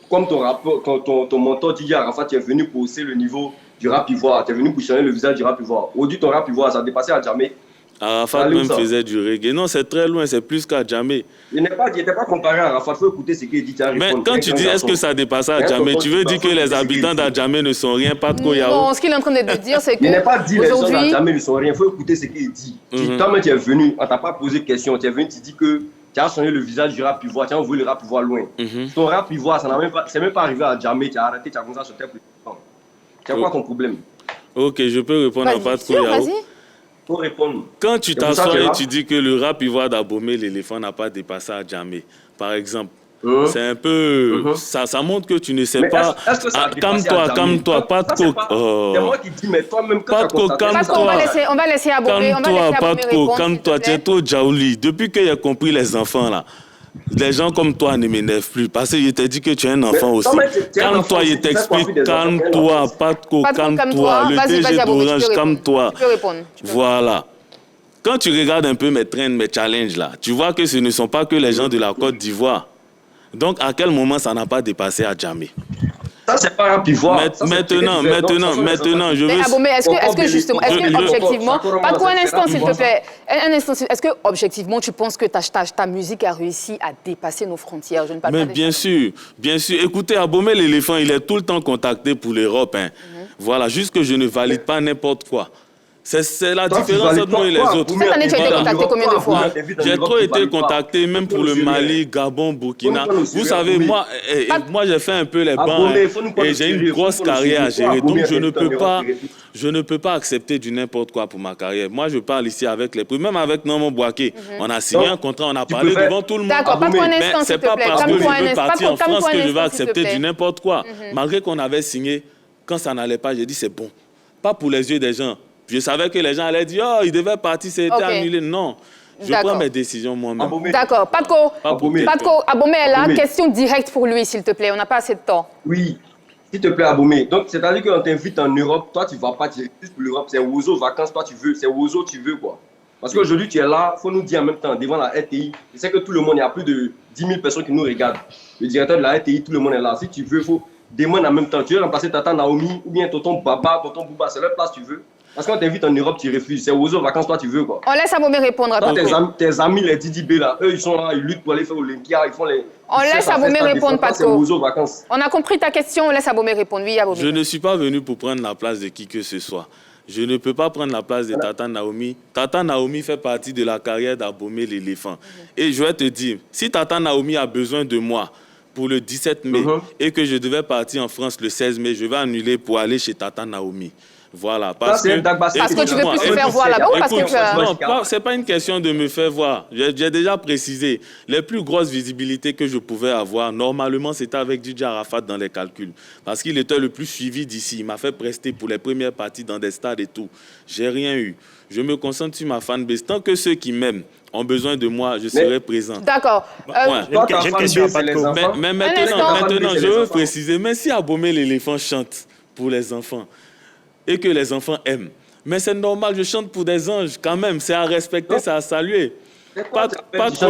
Speaker 8: comme ton rappeur, ton mentor Didier Arafat, tu es venu pour hausser le niveau du rap ivoire. Tu es venu pour changer le visage du rap ivoire. Aujourd'hui, ton rap ivoire, ça a dépassé à jamais.
Speaker 4: Arafat
Speaker 8: Allez, où
Speaker 4: même
Speaker 8: ça?
Speaker 4: faisait du reggae. Non, c'est très loin, c'est plus qu'à jamais.
Speaker 8: Il n'était pas comparé à Arafat. Il faut écouter ce qu'il dit.
Speaker 4: Mais quand tu dis est-ce que ça a dépassé à jamais, tu veux dire que les habitants d'Adjamé ne sont rien, pas de Koyao?
Speaker 1: Non, ce qu'il est en train de dire, c'est que
Speaker 8: Il n'est pas dit les gens
Speaker 1: aujourd'hui,
Speaker 8: d'Adjamé ne sont rien. Il faut écouter ce qu'il dit. Toi-même, tu es venu, on ne t'a pas posé de question. Tu es venu, tu dis que tu as changé le visage du rap ivoire. Tu as envoyé le rap ivoire loin. Ton rap ivoire, c'est même pas arrivé à Adjamé. Tu as arrêté, tu as commencé à chanter plus longtemps. C'est quoi ton problème?
Speaker 4: Ok, je peux répondre à
Speaker 1: vas-y,
Speaker 4: pas de
Speaker 1: sûr,
Speaker 4: Koyao.
Speaker 1: vas-y.
Speaker 8: Faut répondre.
Speaker 4: Quand tu
Speaker 8: C'est pour ça
Speaker 4: t'assois
Speaker 8: que
Speaker 4: et
Speaker 8: là-
Speaker 4: tu dis que le rap ivoire d'Abomey l'éléphant n'a pas dépassé à jamais, par exemple, c'est un peu... Ça montre que tu ne sais
Speaker 8: Mais
Speaker 4: pas...
Speaker 8: est-ce que ça a
Speaker 4: Ah,
Speaker 8: dépassé
Speaker 4: calme-toi,
Speaker 8: à jamais?
Speaker 4: calme-toi, pas de
Speaker 8: Ça, c'est
Speaker 4: coke.
Speaker 8: pas-
Speaker 4: Oh.
Speaker 8: C'est moi qui dis, mais toi-même, quand
Speaker 4: Pas
Speaker 8: tu as
Speaker 4: de coke,
Speaker 8: constaté...
Speaker 1: Patko, on va laisser Abomey,
Speaker 4: Calme-toi, pas de
Speaker 1: répondre.
Speaker 4: calme-toi, tu es trop jaouli. Depuis que j'ai compris les enfants là, les gens comme toi ne m'énervent plus. Parce que je t'ai dit que tu es un enfant aussi.
Speaker 8: non, mais tu es un enfant
Speaker 4: Calme-toi,
Speaker 8: aussi,
Speaker 4: je
Speaker 8: tu fais
Speaker 4: t'explique.
Speaker 8: coiffer des enfants,
Speaker 4: Calme-toi, pas de coke, calme-toi. Le
Speaker 1: Vas-y,
Speaker 4: DG
Speaker 1: Abomey, tu
Speaker 4: d'Orange,
Speaker 1: peux répondre.
Speaker 4: calme-toi.
Speaker 1: Tu peux répondre.
Speaker 4: Voilà. Quand tu regardes un peu mes trends, mes challenges là, tu vois que ce ne sont pas que les gens de la Côte d'Ivoire. Donc, à quel moment ça n'a pas dépassé à jamais?
Speaker 8: Ça, c'est pas rap ivoire. Ça, c'est
Speaker 4: Maintenant,
Speaker 8: ce que tu fais. Donc,
Speaker 4: maintenant, je
Speaker 1: Mais
Speaker 4: veux...
Speaker 1: Abomey, est-ce que justement, est-ce que objectivement, Patko, un instant s'il te plaît, un instant, est-ce que objectivement tu penses que ta musique a réussi à dépasser nos frontières? Je ne parle
Speaker 4: Mais
Speaker 1: pas des
Speaker 4: bien sûr, bien sûr. Écoutez, Abomey l'éléphant, il est tout le temps contacté pour l'Europe. Hein. Voilà, juste que je ne valide pas n'importe quoi. C'est la
Speaker 8: Toi, tu
Speaker 4: différence
Speaker 8: valides
Speaker 4: entre nous et les
Speaker 8: quoi?
Speaker 4: autres.
Speaker 1: Cette année, tu as été
Speaker 4: Voilà.
Speaker 1: contacté combien de fois?
Speaker 4: J'ai trop été contacté, même pour le Mali, Gabon, Burkina.
Speaker 8: Faut nous
Speaker 4: Vous
Speaker 8: suivre,
Speaker 4: savez,
Speaker 8: Abomey.
Speaker 4: moi j'ai fait un peu les bancs
Speaker 8: Abomey,
Speaker 4: hein,
Speaker 8: faut nous
Speaker 4: et j'ai une
Speaker 8: suivre,
Speaker 4: grosse
Speaker 8: faut nous
Speaker 4: carrière à
Speaker 8: suivre.
Speaker 4: gérer. Donc
Speaker 8: Abomey,
Speaker 4: je ne peux pas accepter du n'importe quoi pour ma carrière. Moi, je parle ici avec les prix. Même avec Normand Boaké, on a signé
Speaker 8: Donc,
Speaker 4: un contrat, on a
Speaker 8: tu
Speaker 4: parlé
Speaker 8: peux faire-
Speaker 4: devant tout le monde.
Speaker 1: D'accord, Patko, un
Speaker 4: Mais
Speaker 1: instant,
Speaker 4: c'est
Speaker 1: s'il te
Speaker 4: pas
Speaker 1: plaît.
Speaker 4: parce que
Speaker 1: Calme-toi
Speaker 4: je
Speaker 1: un
Speaker 4: veux
Speaker 1: instant.
Speaker 4: partir en
Speaker 1: Calme-toi
Speaker 4: France
Speaker 1: un
Speaker 4: que je vais
Speaker 1: instant, s'il te
Speaker 4: accepter
Speaker 1: plaît.
Speaker 4: du n'importe quoi. Malgré qu'on avait signé, quand ça n'allait pas, j'ai dit c'est bon. Pas pour les yeux des gens. Je savais que les gens allaient dire, oh, il devait partir, c'était
Speaker 1: Ok.
Speaker 4: annulé. Non, je
Speaker 1: D'accord.
Speaker 4: prends mes décisions moi-même.
Speaker 8: Abomey.
Speaker 1: D'accord, Patko,
Speaker 8: Abomey.
Speaker 1: Abomey est là,
Speaker 8: Abomey.
Speaker 1: question directe pour lui, s'il te plaît, on n'a pas assez de temps.
Speaker 8: Oui, s'il te plaît, Abomey. Donc, c'est-à-dire qu'on t'invite en Europe, toi, tu vas pas, tu es juste pour l'Europe. C'est Ouzo vacances, toi, tu veux. C'est Ouzo, tu veux, quoi. Parce qu'aujourd'hui, tu es là, il faut nous dire en même temps, devant la RTI, je sais que tout le monde, il y a plus de 10 000 personnes qui nous regardent. Le directeur de la RTI, tout le monde est là. Si tu veux, il faut demander en même temps. Tu veux remplacer Tata Naomi ou bien tonton Baba, tonton Bouba, c'est leur place tu veux. Parce qu'on t'invite en Europe, tu refuses. C'est aux vacances, toi, tu veux quoi.
Speaker 1: On laisse Abomey répondre à
Speaker 8: Tes amis, les Didi B, là, eux, ils sont là, ils luttent pour aller faire Olympia, ils font les...
Speaker 1: On laisse Abomey répondre, Patko.
Speaker 8: C'est aux vacances.
Speaker 1: On a compris ta question, on laisse Abomey répondre. Oui, Abomey.
Speaker 4: Je ne suis pas venu pour prendre la place de qui que ce soit. Je ne peux pas prendre la place de Tata Naomi. Tata Naomi fait partie de la carrière d'Abomey l'éléphant. Et je vais te dire, si Tata Naomi a besoin de moi pour le 17 mai et que je devais partir en France le 16 mai, je vais annuler pour aller chez Tata Naomi. Voilà. Parce que
Speaker 1: tu veux plus te faire voir là-bas ou parce que tu as...
Speaker 4: Non, c'est pas une question de me faire voir. J'ai déjà précisé. Les plus grosses visibilités que je pouvais avoir, normalement, c'était avec DJ Arafat dans les calculs. Parce qu'il était le plus suivi d'ici. Il m'a fait prester pour les premières parties dans des stades et tout. J'ai rien eu. Je me concentre sur ma fanbase. Tant que ceux qui m'aiment ont besoin de moi, je serai présent.
Speaker 1: D'accord.
Speaker 6: J'ai une question à Patko.
Speaker 4: Mais maintenant, je veux préciser. Mais si Abomey l'éléphant chante pour les enfants, et que les enfants aiment. Mais c'est normal, je chante pour des anges quand même. C'est à respecter, c'est à saluer.
Speaker 1: Patko,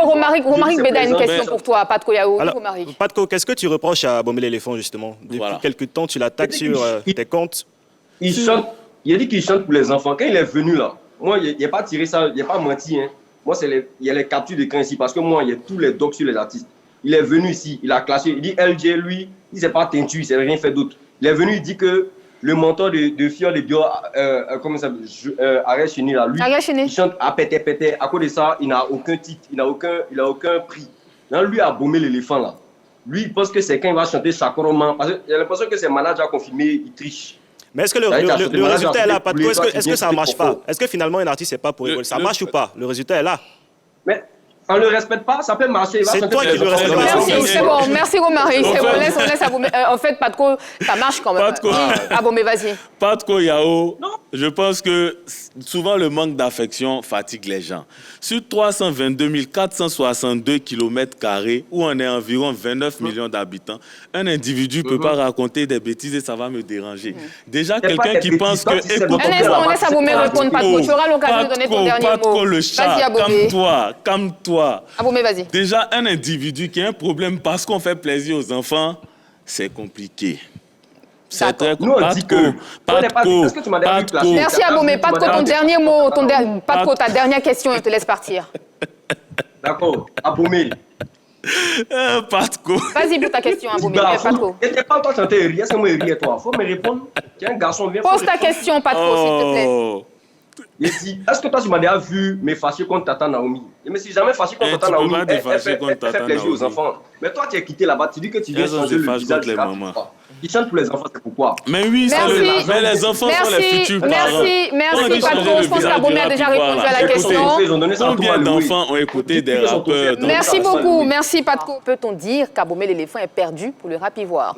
Speaker 1: Romaric Beda a une question pour toi. Patko Yao, Romaric.
Speaker 6: Patko, qu'est-ce que tu reproches à Abomey l'éléphant, justement? Depuis quelque temps, tu l'attaques sur tes comptes.
Speaker 8: Il a dit qu'il chante pour les enfants. Quand il est venu là, moi, il n'a pas tiré ça, il n'a pas menti. Hein. Moi, il y a les captures d'écran ici parce que moi, il y a tous les docs sur les artistes. Il est venu ici, il a classé, il dit LG, lui, il ne s'est pas teintu, il ne s'est rien fait d'autre. Il est venu, il dit que le mentor de Fior de Dior, comment ça s'appelle, Arrête Chéni, là, lui, il chante à pété. À cause de ça, il n'a aucun titre, il n'a aucun prix. Là, lui a Abomey l'éléphant, là. Lui, il pense que c'est quand il va chanter Chakroma, parce qu'il a l'impression que ses managers ont confirmé, il triche.
Speaker 6: Mais est-ce que le résultat est là, Patko? Est-ce que ça ne marche pas? Est-ce que finalement, un artiste n'est pas pour rigoler? Ça marche ou pas? Le résultat est là.
Speaker 8: Mais on ne le respecte pas, ça peut marcher.
Speaker 6: C'est toi qui le respectes pas.
Speaker 1: Merci, c'est bon. Merci, Romaric. On laisse Abomey. En fait, Patko, ça marche quand même. Abomey, vas-y.
Speaker 4: Patko Yao, je pense que souvent le manque d'affection fatigue les gens. Sur 322 462 km², où on est environ 29 millions d'habitants, un individu ne peut pas raconter des bêtises et ça va me déranger. Déjà, quelqu'un qui pense que...
Speaker 1: On laisse Abomey répondre, Patko. Tu auras l'occasion de donner ton dernier mot.
Speaker 4: Patko, le chat, calme-toi.
Speaker 1: Abomey, vas-y.
Speaker 4: Déjà, un individu qui a un problème parce qu'on fait plaisir aux enfants, c'est compliqué. C'est très compliqué. Patko.
Speaker 1: Merci, Abomey. Patko, ton dernier mot. Patko, ta dernière question, je te laisse partir.
Speaker 8: D'accord. Abomey.
Speaker 4: Patko.
Speaker 1: Vas-y pour ta question, Abomey. Patko.
Speaker 8: T'es pas toi chanter rire, c'est moi rire toi. Faut me répondre. Tiens, garçon, viens.
Speaker 1: Pose ta question, Patko, s'il te plaît.
Speaker 8: Il dit, est-ce que toi, tu m'as déjà vu me fâcher contre Tata Naomi? Je me suis jamais fâché contre Tata Naomi. Elle fait plaisir aux enfants. Mais toi, tu es quitté là-bas, tu dis que tu viens changer le visage de mamans. Ils chantent pour les enfants, c'est pourquoi?
Speaker 4: Mais oui, mais les enfants sont les futurs parents.
Speaker 1: Merci, Patko. Je pense qu'Abomey a déjà répondu à la question.
Speaker 4: Combien d'enfants ont écouté des rappeurs?
Speaker 1: Merci beaucoup. Merci, Patko. Peut-on dire qu'Abomey l'éléphant est perdu pour le rap ivoire?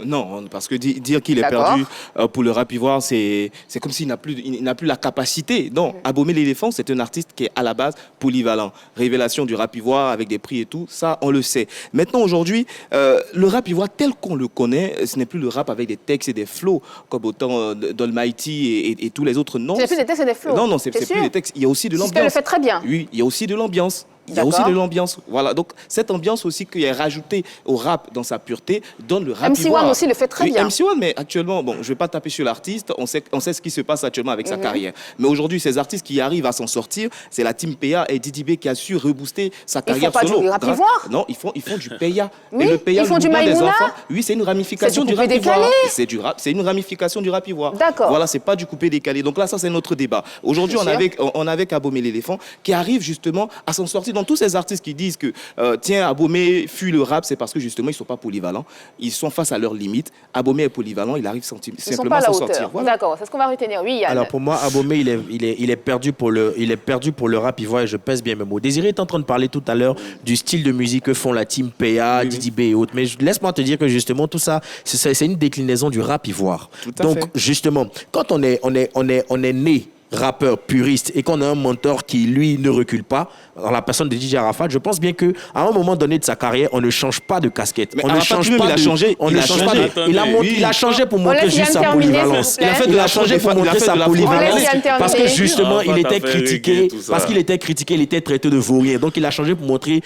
Speaker 2: Non, parce que dire qu'il est perdu pour le rap ivoire, c'est comme s'il n'a plus la capacité. Non, Abomey l'éléphant, c'est un artiste qui est à la base polyvalent. Révélation du rap ivoire avec des prix et tout, ça, on le sait. Maintenant, aujourd'hui, le rap ivoire tel qu'on le connaît, ce n'est plus le rap avec des textes et des flows, comme au temps d'Almighty et tous les autres. Non,
Speaker 1: c'est plus des textes et des flows.
Speaker 2: Non, c'est plus des textes. Il y a aussi de l'ambiance.
Speaker 1: C'est ce qu'elle le fait très bien.
Speaker 2: Oui, il y a aussi de l'ambiance. Il y a aussi de l'ambiance. Voilà, donc cette ambiance aussi qui est rajoutée au rap dans sa pureté donne le rap ivoire.
Speaker 1: MC1 aussi le fait très bien.
Speaker 2: MC1, mais actuellement, bon, je ne vais pas taper sur l'artiste, on sait ce qui se passe actuellement avec sa carrière. Mais aujourd'hui, ces artistes qui arrivent à s'en sortir, c'est la team PA et Didi B qui a su rebooster sa carrière solo.
Speaker 1: Ils font pas du rap ivoire?
Speaker 2: Non, ils font du PA.
Speaker 1: Oui,
Speaker 2: et le PA,
Speaker 1: ils font du Maïmouna?
Speaker 2: Oui, c'est une ramification du rap ivoire. C'est une ramification du rap ivoire.
Speaker 1: D'accord.
Speaker 2: Voilà, c'est pas du coupé décalé. Donc là, ça, c'est notre débat. Aujourd'hui, on a avec Abomey l'éléphant qui arrive justement à s'en sortir. Dans tous ces artistes qui disent que tiens, Abomey fuit le rap, c'est parce que justement ils ne sont pas polyvalents, ils sont face à leurs limites. Abomey est polyvalent, il arrive simplement à s'en sortir.
Speaker 1: Voilà. D'accord, c'est ce qu'on va retenir. Oui, Yann.
Speaker 3: Alors pour moi, Abomey, il est perdu pour le rap ivoire et je pèse bien mes mots. Désiré est en train de parler tout à l'heure du style de musique que font la team PA, Didi B et autres. Mais laisse-moi te dire que justement tout ça, c'est une déclinaison du rap ivoire. Donc justement, quand on est né rappeur puriste et qu'on a un mentor qui, lui, ne recule pas, dans la personne de DJ Arafat, je pense bien qu'à un moment donné de sa carrière, on ne change pas de casquette.
Speaker 2: Mais
Speaker 3: on
Speaker 2: Arafat,
Speaker 3: ne change
Speaker 2: lui-même,
Speaker 3: pas
Speaker 2: il a changé.
Speaker 3: On
Speaker 2: Il
Speaker 3: ne
Speaker 2: a
Speaker 3: change
Speaker 2: changé.
Speaker 3: pas de-
Speaker 4: Attendez,
Speaker 3: il a changé pour montrer
Speaker 1: laisse
Speaker 3: juste
Speaker 1: Yann
Speaker 3: sa
Speaker 1: terminer,
Speaker 3: polyvalence.
Speaker 1: s'il vous plaît.
Speaker 3: Il a changé pour montrer sa polyvalence
Speaker 1: laisse Yann terminer.
Speaker 3: parce que justement,
Speaker 4: Arafat
Speaker 3: il était
Speaker 4: a fait
Speaker 3: critiqué,
Speaker 4: reggae, tout ça.
Speaker 3: parce qu'il était critiqué, il était traité de vaurien. Donc, il a changé pour montrer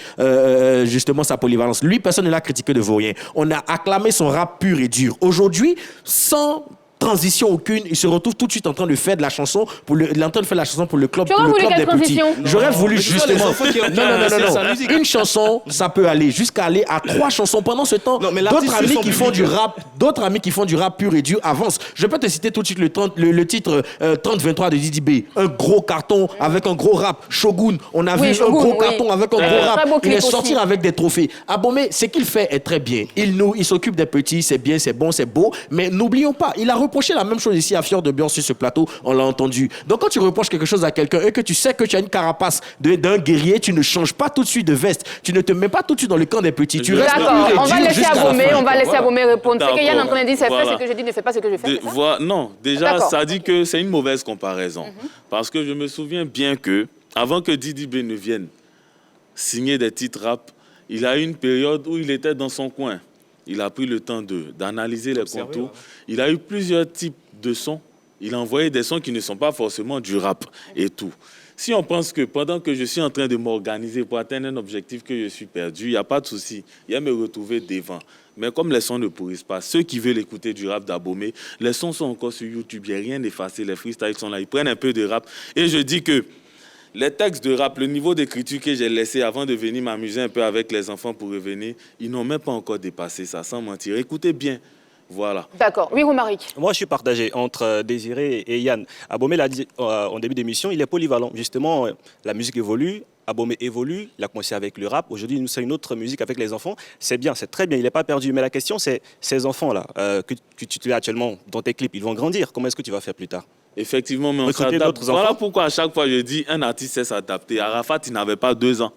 Speaker 3: justement sa polyvalence. Lui, personne ne l'a critiqué de vaurien. On a acclamé son rap pur et dur. Aujourd'hui, sans transition aucune, il se retrouve tout de suite en train de faire de la chanson il est en train de faire la chanson pour le club,
Speaker 1: Tu aurais voulu quelle
Speaker 3: des petits.
Speaker 1: transition?
Speaker 3: J'aurais voulu
Speaker 2: Mais ce sont les
Speaker 3: justement
Speaker 2: enfants qui ont
Speaker 3: non.
Speaker 2: sa musique.
Speaker 3: Une chanson, ça peut aller jusqu'à aller à 3 chansons pendant ce temps.
Speaker 2: Non, mais l'artiste,
Speaker 3: D'autres amis
Speaker 2: c'est son
Speaker 3: qui font
Speaker 2: public.
Speaker 3: du rap, d'autres amis qui font du rap pur et dur avancent. Je peux te citer tout de suite le titre 30-23 de Didi B, un gros carton avec un gros rap. Shogun, on a
Speaker 1: Oui,
Speaker 3: vu
Speaker 1: Shogun,
Speaker 3: un gros
Speaker 1: oui.
Speaker 3: carton avec un
Speaker 1: Très
Speaker 3: gros
Speaker 1: beau
Speaker 3: rap. Il
Speaker 1: clip
Speaker 3: est sorti
Speaker 1: aussi.
Speaker 3: avec des trophées. Abomé, ce qu'il fait est très bien. Il s'occupe des petits, c'est bien, c'est bon, c'est beau. Mais n'oublions pas, il a reproché la même chose ici à Fior de Bion sur ce plateau, on l'a entendu. Donc quand tu reproches quelque chose à quelqu'un et que tu sais que tu as une carapace d'un guerrier, tu ne changes pas tout de suite de veste. Tu ne te mets pas tout de suite dans le camp des petits. Tu restes
Speaker 1: D'accord,
Speaker 3: pur et
Speaker 1: on va
Speaker 3: dur
Speaker 1: laisser
Speaker 3: jusqu'à la
Speaker 1: Abomé,
Speaker 3: fin.
Speaker 1: on va laisser
Speaker 4: Voilà.
Speaker 1: Abomé répondre. C'est que Yann est en
Speaker 4: D'accord.
Speaker 1: train de dire, c'est
Speaker 4: Voilà.
Speaker 1: fait ce que je dis, ne fais pas ce que je fais. c'est ça
Speaker 4: Non, déjà,
Speaker 1: D'accord.
Speaker 4: ça dit que c'est une mauvaise comparaison. Parce que je me souviens bien que, avant que Didi B ne vienne signer des titres rap, il a eu une période où il était dans son coin. Il a pris le temps d'analyser les contours. Il a eu plusieurs types de sons. Il a envoyé des sons qui ne sont pas forcément du rap et tout. Si on pense que pendant que je suis en train de m'organiser pour atteindre un objectif que je suis perdu, il n'y a pas de souci. Il y a me retrouver devant. Mais comme les sons ne pourrissent pas, ceux qui veulent écouter du rap d'Abomé, les sons sont encore sur YouTube, il n'y a rien d'effacé, les freestyles sont là, ils prennent un peu de rap. Et je dis que les textes de rap, le niveau d'écriture que j'ai laissé avant de venir m'amuser un peu avec les enfants pour revenir, ils n'ont même pas encore dépassé ça, sans mentir. Écoutez bien, voilà.
Speaker 1: D'accord. Oui, Romaric.
Speaker 6: Moi, je suis partagé entre Désiré et Yann. Abomé l'a dit en début d'émission, il est polyvalent. Justement, la musique évolue. Abomé évolue, il a commencé avec le rap. Aujourd'hui, nous, c'est une autre musique avec les enfants. C'est bien, c'est très bien, il n'est pas perdu. Mais la question, c'est ces enfants-là que tu es actuellement dans tes clips, ils vont grandir. Comment est-ce que tu vas faire plus tard?
Speaker 4: Effectivement, mais on
Speaker 6: Recruter
Speaker 4: s'adapte.
Speaker 6: d'autres
Speaker 4: Voilà
Speaker 6: enfants.
Speaker 4: pourquoi à chaque fois je dis un artiste sait s'adapter. Arafat, il n'avait pas 2 ans.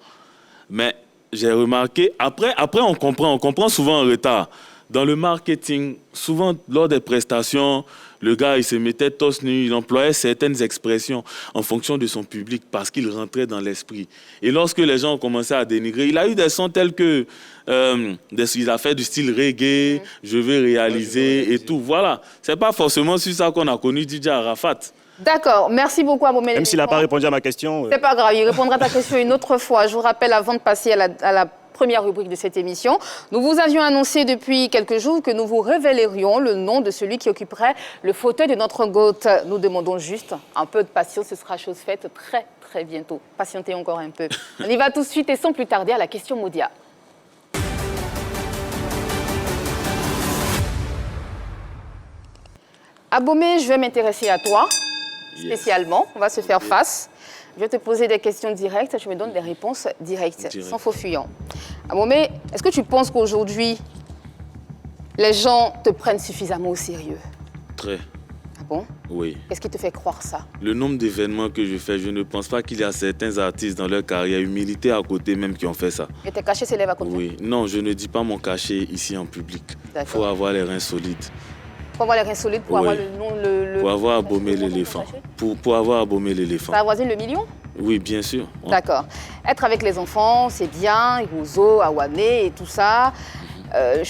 Speaker 4: Mais j'ai remarqué, après on comprend souvent en retard. Dans le marketing, souvent lors des prestations, le gars il se mettait torse nu, il employait certaines expressions en fonction de son public parce qu'il rentrait dans l'esprit. Et lorsque les gens ont commencé à dénigrer, il a eu des sons tels que il a fait du style reggae, je vais réaliser et tout. Voilà, c'est pas forcément sur ça qu'on a connu DJ Arafat.
Speaker 1: D'accord. Merci beaucoup, Abomé.
Speaker 6: Même s'il n'a pas répondu à ma question.
Speaker 1: C'est pas grave, il répondra à ta question une autre fois. Je vous rappelle, avant de passer à la première rubrique de cette émission, nous vous avions annoncé depuis quelques jours que nous vous révélerions le nom de celui qui occuperait le fauteuil de notre GOAT. Nous demandons juste un peu de patience, ce sera chose faite très, très bientôt. Patientez encore un peu. On y va tout de suite et sans plus tarder à la question Modia. Abomé, je vais m'intéresser à toi, spécialement. On va se faire face. Je vais te poser des questions directes, tu me donnes des réponses directes, sans faux fuyant. Abomé, est-ce que tu penses qu'aujourd'hui, les gens te prennent suffisamment au sérieux?
Speaker 4: Très.
Speaker 1: Ah bon?
Speaker 4: Oui.
Speaker 1: Qu'est-ce qui te fait croire ça?
Speaker 4: Le nombre d'événements que je fais, je ne pense pas qu'il y a certains artistes dans leur carrière, humilité à côté même, qui ont fait ça.
Speaker 1: Et tes cachets s'élèvent à côté?
Speaker 4: Oui. Non, je ne dis pas mon cachet ici en public. Il faut avoir les reins solides.
Speaker 1: Pour avoir les reins solides, pour
Speaker 4: Oui.
Speaker 1: avoir le nom,
Speaker 4: Pour avoir abommé l'éléphant. Pour avoir abommé l'éléphant.
Speaker 1: Ça avoisine le million?
Speaker 4: Oui, bien sûr.
Speaker 1: D'accord. Être avec les enfants, c'est bien, Irozo, Awane et tout ça.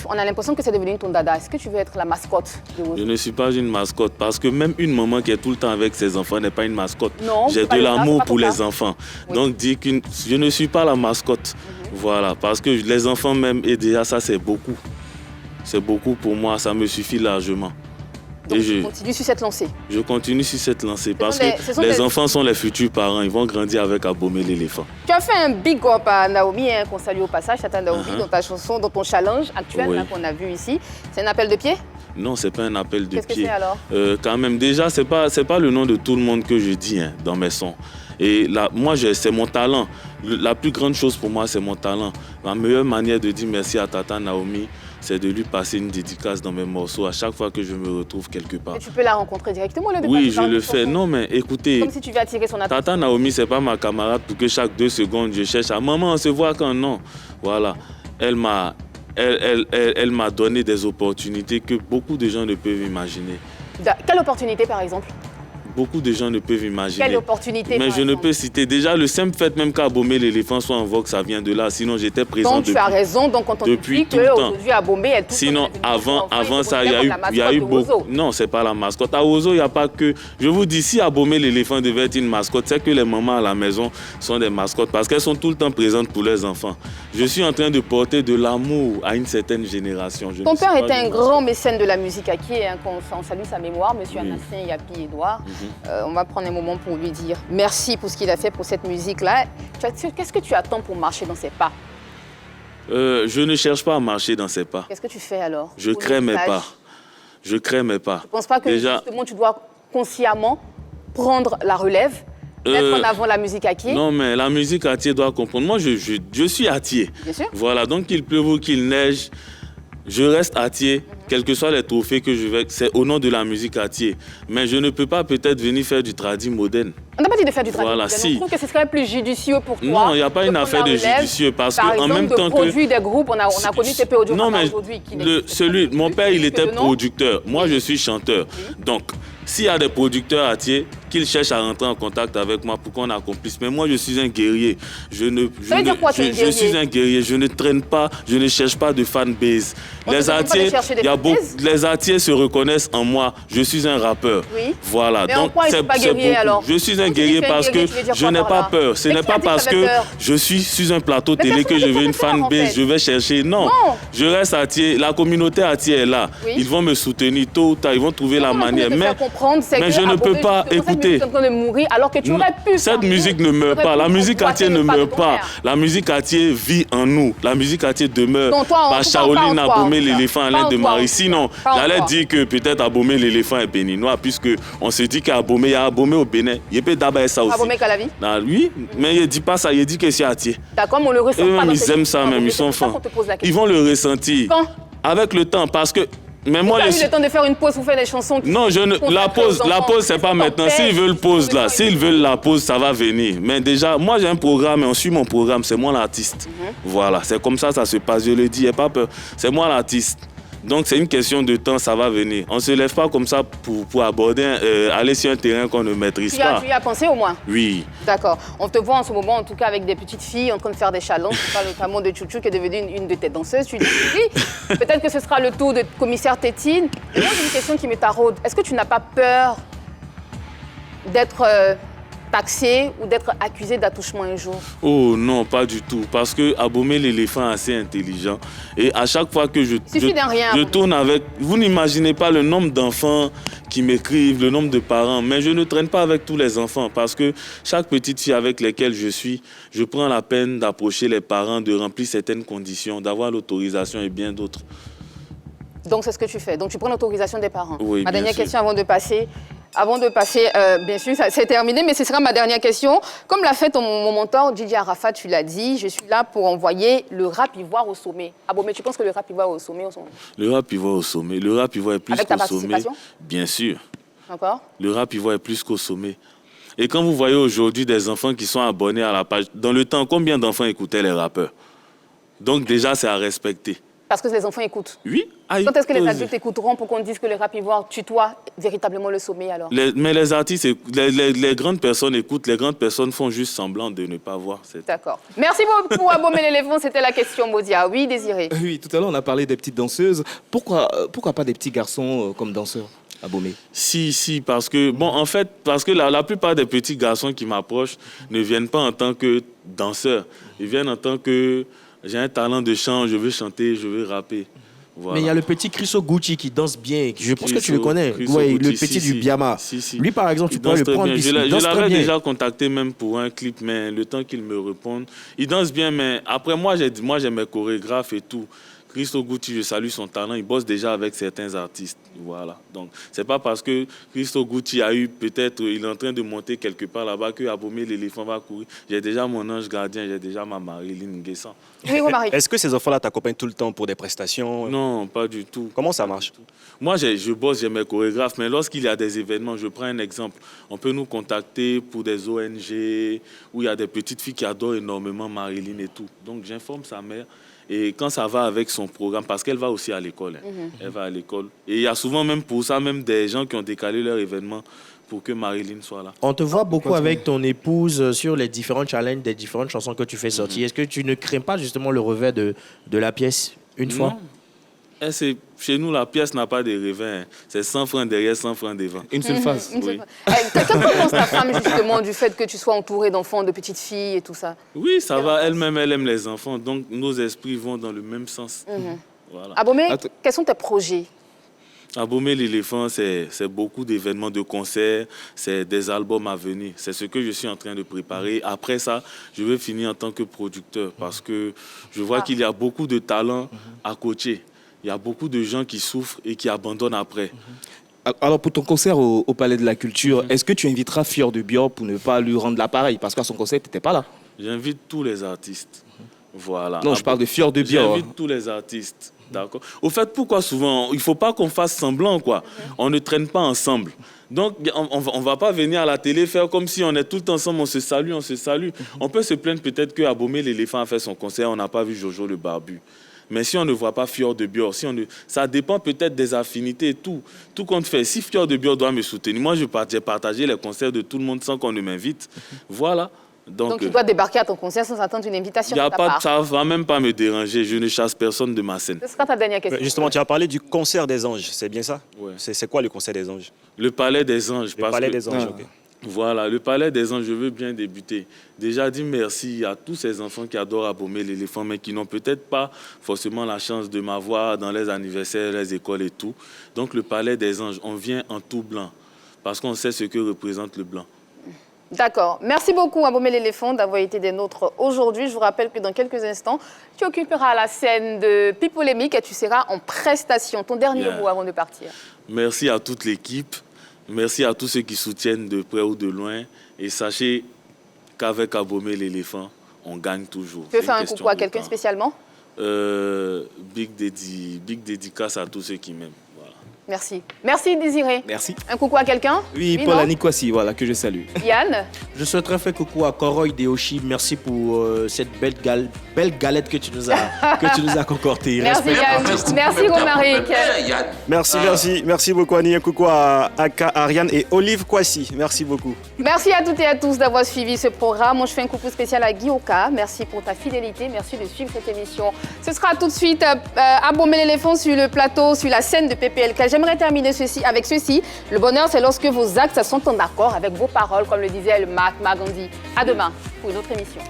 Speaker 1: On a l'impression que c'est devenu ton dada. Est-ce que tu veux être la mascotte de
Speaker 4: Je
Speaker 1: Irozo?
Speaker 4: ne suis pas une mascotte parce que même une maman qui est tout le temps avec ses enfants n'est pas une mascotte.
Speaker 1: Non,
Speaker 4: j'ai
Speaker 1: c'est pas
Speaker 4: de
Speaker 1: le cas,
Speaker 4: l'amour
Speaker 1: c'est pas
Speaker 4: pour
Speaker 1: ton
Speaker 4: les
Speaker 1: cas.
Speaker 4: enfants.
Speaker 1: Oui.
Speaker 4: Donc dire que je ne suis pas la mascotte. Voilà, parce que les enfants même, et déjà ça c'est beaucoup. C'est beaucoup pour moi, ça me suffit largement.
Speaker 1: Donc
Speaker 4: Et
Speaker 1: tu continues sur cette lancée.
Speaker 4: je continue sur cette lancée parce
Speaker 1: ce sont
Speaker 4: que les
Speaker 1: des-
Speaker 4: enfants sont les futurs parents. Ils vont grandir avec Abomé l'éléphant.
Speaker 1: Tu as fait un big up à Naomi, hein, qu'on salue au passage, Tata Naomi, dans ta chanson, dans ton challenge actuel
Speaker 4: Oui.
Speaker 1: là, qu'on a vu ici. C'est un appel de pied?
Speaker 4: Non, c'est pas un appel de
Speaker 1: Qu'est-ce que
Speaker 4: pied.
Speaker 1: c'est alors?
Speaker 4: Quand même, déjà, c'est pas le nom de tout le monde que je dis hein, dans mes sons. Et là, moi, c'est mon talent. La plus grande chose pour moi, c'est mon talent. Ma meilleure manière de dire merci à Tata Naomi, c'est de lui passer une dédicace dans mes morceaux à chaque fois que je me retrouve quelque part.
Speaker 1: Et tu peux la rencontrer directement, le
Speaker 4: Oui, je le fais. Non, mais écoutez,
Speaker 1: Comme si tu veux attirer son attention.
Speaker 4: Tata Naomi, c'est pas ma camarade pour que chaque 2 secondes, je cherche à maman, on se voit quand non. Voilà. Elle m'a donné des opportunités que beaucoup de gens ne peuvent imaginer.
Speaker 1: Quelle opportunité, par exemple?
Speaker 4: beaucoup de gens ne peuvent imaginer.
Speaker 1: Quelle opportunité,
Speaker 4: Mais
Speaker 1: par
Speaker 4: je ne
Speaker 1: exemple?
Speaker 4: peux citer. Déjà, le simple fait même qu'Abomey l'éléphant soit en vogue, ça vient de là. Sinon, j'étais présent
Speaker 1: Donc, tu as raison. Donc, quand on
Speaker 4: depuis
Speaker 1: dit
Speaker 4: tout le temps.
Speaker 1: qu'aujourd'hui, Abomey est tout
Speaker 4: Sinon, avant ça, il y a eu beaucoup. Non, c'est pas la mascotte. À Ozo, il n'y a pas que. Je vous dis, si Abomey l'éléphant devait être une mascotte, c'est que les mamans à la maison sont des mascottes parce qu'elles sont tout le temps présentes pour leurs enfants. Je suis en train de porter de l'amour à une certaine génération.
Speaker 1: Ton père était un grand mécène de la musique Aké, hein, on salue sa mémoire, monsieur Anassin Yapi Edouard. On va prendre un moment pour lui dire merci pour ce qu'il a fait pour cette musique-là. Qu'est-ce que tu attends pour marcher dans ses pas?
Speaker 4: Je ne cherche pas à marcher dans ses pas.
Speaker 1: Qu'est-ce que tu fais alors?
Speaker 4: Je crée mes pas. Je crée mes pas.
Speaker 1: Je ne pense pas que justement tu dois consciemment prendre la relève, mettre en avant la musique Aké.
Speaker 4: Non, mais la musique Atié doit comprendre. Moi, je suis Atié.
Speaker 1: Bien sûr.
Speaker 4: Voilà, donc qu'il pleuve ou qu'il neige, je reste Atié, quels que soient les trophées que je vais. C'est au nom de la musique Atié. Mais je ne peux pas peut-être venir faire du tradi moderne.
Speaker 1: On n'a pas dit de faire du travail.
Speaker 4: Voilà, si.
Speaker 1: Je trouve que ce serait plus judicieux pour toi.
Speaker 4: Non, il n'y a pas une affaire de judicieux parce qu'en même temps que...
Speaker 1: Par exemple, de des groupes, on a connu TP Audio
Speaker 4: non, mais
Speaker 1: aujourd'hui.
Speaker 4: mon père, il était producteur. Moi, je suis chanteur. Donc, s'il y a des producteurs Atié, qu'ils cherchent à rentrer en contact avec moi pour qu'on accomplisse. Mais moi, je suis un guerrier. Je suis un guerrier. Je ne traîne pas, je ne cherche pas de fanbase. Les Atiés se reconnaissent en moi. Je suis un rappeur.
Speaker 1: Oui.
Speaker 4: Voilà.
Speaker 1: Mais donc, c'est pas guerrier alors?
Speaker 4: Je suis un guerrier parce que je n'ai pas peur. Ce n'est pas parce que je suis sur un plateau télé que je veux une fanbase, je vais chercher. Non. Je reste Atié. La communauté Atié est là. Ils vont me soutenir tôt ou tard. Ils vont trouver la manière. Mais je ne peux pas écouter.
Speaker 1: Alors que tu aurais pu.
Speaker 4: Cette musique ne meurt pas. La musique Atié ne meurt pas. La musique Atié vit en nous. La musique Atié demeure. Par Shaolin, Abomey l'éléphant, Alain de Marie. Sinon, j'allais dire que peut-être Abomey l'éléphant est béninois, puisque on se dit qu'Abomey, il y a Abomey au Bénin. Il peut d'abord ça aussi.
Speaker 1: Abomey Calavi?
Speaker 4: Oui, mais il ne dit pas ça. Il dit que c'est Atié.
Speaker 1: D'accord, mais on le ressent pas.
Speaker 4: Ils aiment ça même. Ils sont fins. Ils vont le ressentir.
Speaker 1: Quand?
Speaker 4: Avec le temps, parce que. Mais moi,
Speaker 1: eu le temps de faire une pause pour faire des chansons.
Speaker 4: Non, la pause, c'est pas maintenant. S'ils veulent pause là, s'ils veulent la pause, ça va venir. Mais déjà, moi j'ai un programme et on suit mon programme. C'est moi l'artiste. Voilà, c'est comme ça se passe. Je le dis, n'aie pas peur. C'est moi l'artiste. Donc c'est une question de temps, ça va venir. On ne se lève pas comme ça pour aborder, aller sur un terrain qu'on ne maîtrise pas.
Speaker 1: Tu y as pensé au moins?
Speaker 4: Oui.
Speaker 1: D'accord. On te voit en ce moment, en tout cas, avec des petites filles en train de faire des challenges. Tu parles notamment de Chouchou qui est devenue une de tes danseuses. Tu dis oui. Peut-être que ce sera le tour de commissaire Tétine. Et moi, j'ai une question qui me taraude. Est-ce que tu n'as pas peur d'être taxé ou d'être accusé d'attouchement un jour?
Speaker 4: Oh non, pas du tout. Parce que Abomey l'éléphant est assez intelligent. Et à chaque fois que je tourne avec... Vous n'imaginez pas le nombre d'enfants qui m'écrivent, le nombre de parents. Mais je ne traîne pas avec tous les enfants parce que chaque petite fille avec laquelle je suis, je prends la peine d'approcher les parents, de remplir certaines conditions, d'avoir l'autorisation et bien d'autres. Donc
Speaker 1: c'est ce que tu fais. Donc tu prends l'autorisation des parents.
Speaker 4: Oui,
Speaker 1: ma dernière question avant de passer... bien sûr, c'est terminé, mais ce sera ma dernière question. Comme l'a fait mon mentor, Didier Arafat, tu l'as dit, je suis là pour envoyer le rap ivoire au sommet. Abomey, tu penses que le rap ivoire est au sommet
Speaker 4: Le rap ivoire au sommet. Le rap ivoire est plus qu'au sommet. Bien sûr.
Speaker 1: Encore?
Speaker 4: Le rap ivoire est plus qu'au sommet. Et quand vous voyez aujourd'hui des enfants qui sont abonnés à la page, dans le temps, combien d'enfants écoutaient les rappeurs? Donc déjà, c'est à respecter.
Speaker 1: Parce que les enfants écoutent?
Speaker 4: Oui.
Speaker 1: Quand est-ce que les adultes écouteront pour qu'on dise que le rap ivoire tutoie véritablement le sommet alors?
Speaker 4: Mais les artistes, les grandes personnes écoutent, les grandes personnes font juste semblant de ne pas voir.
Speaker 1: D'accord. Merci beaucoup Abomey l'éléphant, c'était la question Modia. Oui, Désiré?
Speaker 2: Oui, tout à l'heure on a parlé des petites danseuses. Pourquoi pas des petits garçons comme danseurs? Abomey?
Speaker 4: Si, parce que, parce que la plupart des petits garçons qui m'approchent ne viennent pas en tant que danseurs. Ils viennent en tant que... J'ai un talent de chant, je veux chanter, je veux rapper. Voilà.
Speaker 3: Mais il y a le petit Chriso Gucci qui danse bien. Je pense que tu le connais. Ouais, le petit du Biama.
Speaker 4: Lui,
Speaker 3: par exemple, tu pourrais le prendre.
Speaker 4: Je l'avais déjà contacté même pour un clip, mais le temps qu'il me réponde. Il danse bien, mais après, moi, j'ai mes chorégraphes et tout. Christo Gucci, je salue son talent, il bosse déjà avec certains artistes. Voilà. Donc, c'est pas parce que Christo Gucci il est en train de monter quelque part là-bas que Abomey l'éléphant va courir. J'ai déjà mon ange gardien, j'ai déjà ma Marilyn Nguessan.
Speaker 1: Oui, Marie.
Speaker 6: Est-ce que ces enfants-là t'accompagnent tout le temps pour des prestations?
Speaker 4: Non, pas du tout.
Speaker 6: Comment ça marche?
Speaker 4: Moi, je bosse, j'ai mes chorégraphes, mais lorsqu'il y a des événements, je prends un exemple. On peut nous contacter pour des ONG où il y a des petites filles qui adorent énormément Marilyn et tout. Donc, j'informe sa mère. Et quand ça va avec son programme, parce qu'elle va aussi à l'école, elle va à l'école. Et il y a souvent même pour ça, même des gens qui ont décalé leur événement pour que Marilyn soit là.
Speaker 3: On te voit beaucoup avec ton épouse sur les différents challenges des différentes chansons que tu fais sortir. Est-ce que tu ne crains pas justement le revers de la pièce une fois?
Speaker 4: Chez nous, la pièce n'a pas de revers. Hein. C'est 100 francs derrière, 100 francs devant.
Speaker 2: Une seule phase.
Speaker 1: Oui. Que pense ta femme justement du fait que tu sois entouré d'enfants, de petites filles et tout ça?
Speaker 4: Oui, ça va. Elle-même, elle aime les enfants. Donc, nos esprits vont dans le même sens. Voilà.
Speaker 1: Abomey, quels sont tes projets?
Speaker 4: Abomey l'éléphant, c'est beaucoup d'événements, de concerts, c'est des albums à venir. C'est ce que je suis en train de préparer. Après ça, je vais finir en tant que producteur parce que je vois qu'il y a beaucoup de talents à coacher. Il y a beaucoup de gens qui souffrent et qui abandonnent après.
Speaker 2: Alors, pour ton concert au Palais de la Culture, est-ce que tu inviteras Fior de Bior pour ne pas lui rendre l'appareil? Parce qu'à son concert, tu n'étais pas là.
Speaker 4: J'invite tous les artistes. Voilà.
Speaker 2: Non, je parle de Fior de Bior.
Speaker 4: J'invite tous les artistes. D'accord. Au fait, pourquoi souvent, il ne faut pas qu'on fasse semblant, quoi. On ne traîne pas ensemble. Donc, on ne va pas venir à la télé faire comme si on est tout ensemble, on se salue, on se salue. On peut se plaindre peut-être que Abomey l'éléphant a fait son concert, on n'a pas vu Jojo le barbu. Mais si on ne voit pas Fior de Bior, ça dépend peut-être des affinités et tout. Tout compte fait. Si Fior de Bior doit me soutenir, moi, j'ai partagé les concerts de tout le monde sans qu'on ne m'invite. Voilà.
Speaker 1: Donc tu dois débarquer à ton concert sans attendre une invitation de ta part.
Speaker 4: Ça ne va même pas me déranger. Je ne chasse personne de ma scène.
Speaker 1: Ce sera ta dernière question.
Speaker 6: Justement, tu as parlé du concert des anges, c'est bien ça?
Speaker 4: Ouais.
Speaker 6: C'est quoi le concert des anges?
Speaker 4: Le Palais des Anges.
Speaker 6: Le Palais des Anges, ok.
Speaker 4: Voilà, le Palais des Anges, je veux bien débuter. Déjà, dire merci à tous ces enfants qui adorent Abomey l'éléphant, mais qui n'ont peut-être pas forcément la chance de m'avoir dans les anniversaires, les écoles et tout. Donc, le Palais des Anges, on vient en tout blanc, parce qu'on sait ce que représente le blanc.
Speaker 1: D'accord. Merci beaucoup, Abomey l'éléphant, d'avoir été des nôtres aujourd'hui. Je vous rappelle que dans quelques instants, tu occuperas la scène de Pipolémique et tu seras en prestation. Ton dernier mot avant de partir.
Speaker 4: Merci à toute l'équipe. Merci à tous ceux qui soutiennent de près ou de loin. Et sachez qu'avec Abomey l'éléphant, on gagne toujours.
Speaker 1: Tu veux faire un coucou à quelqu'un spécialement?
Speaker 4: Big dédicace à tous ceux qui m'aiment. Voilà.
Speaker 1: Merci. Merci, Désiré.
Speaker 2: Merci.
Speaker 1: Un coucou à quelqu'un?
Speaker 2: Oui, Paul Anikwasi, voilà, que je salue.
Speaker 1: Yann?
Speaker 3: Je souhaiterais faire coucou à Koroy Deoshi. Merci pour cette belle galette que tu nous as concoctée.
Speaker 1: Merci Yann. Merci Romaric.
Speaker 6: Merci beaucoup Annie. Un coucou à Ariane et Olive Kwasi. Merci beaucoup.
Speaker 1: Merci à toutes et à tous d'avoir suivi ce programme. Moi, je fais un coucou spécial à Guy Oka. Merci pour ta fidélité. Merci de suivre cette émission. Ce sera tout de suite Abomey l'éléphant sur le plateau, sur la scène de PPLK. J'aimerais terminer avec ceci. Le bonheur, c'est lorsque vos actes sont en accord avec vos paroles, comme le disait le Mahatma Gandhi. À demain pour une autre émission.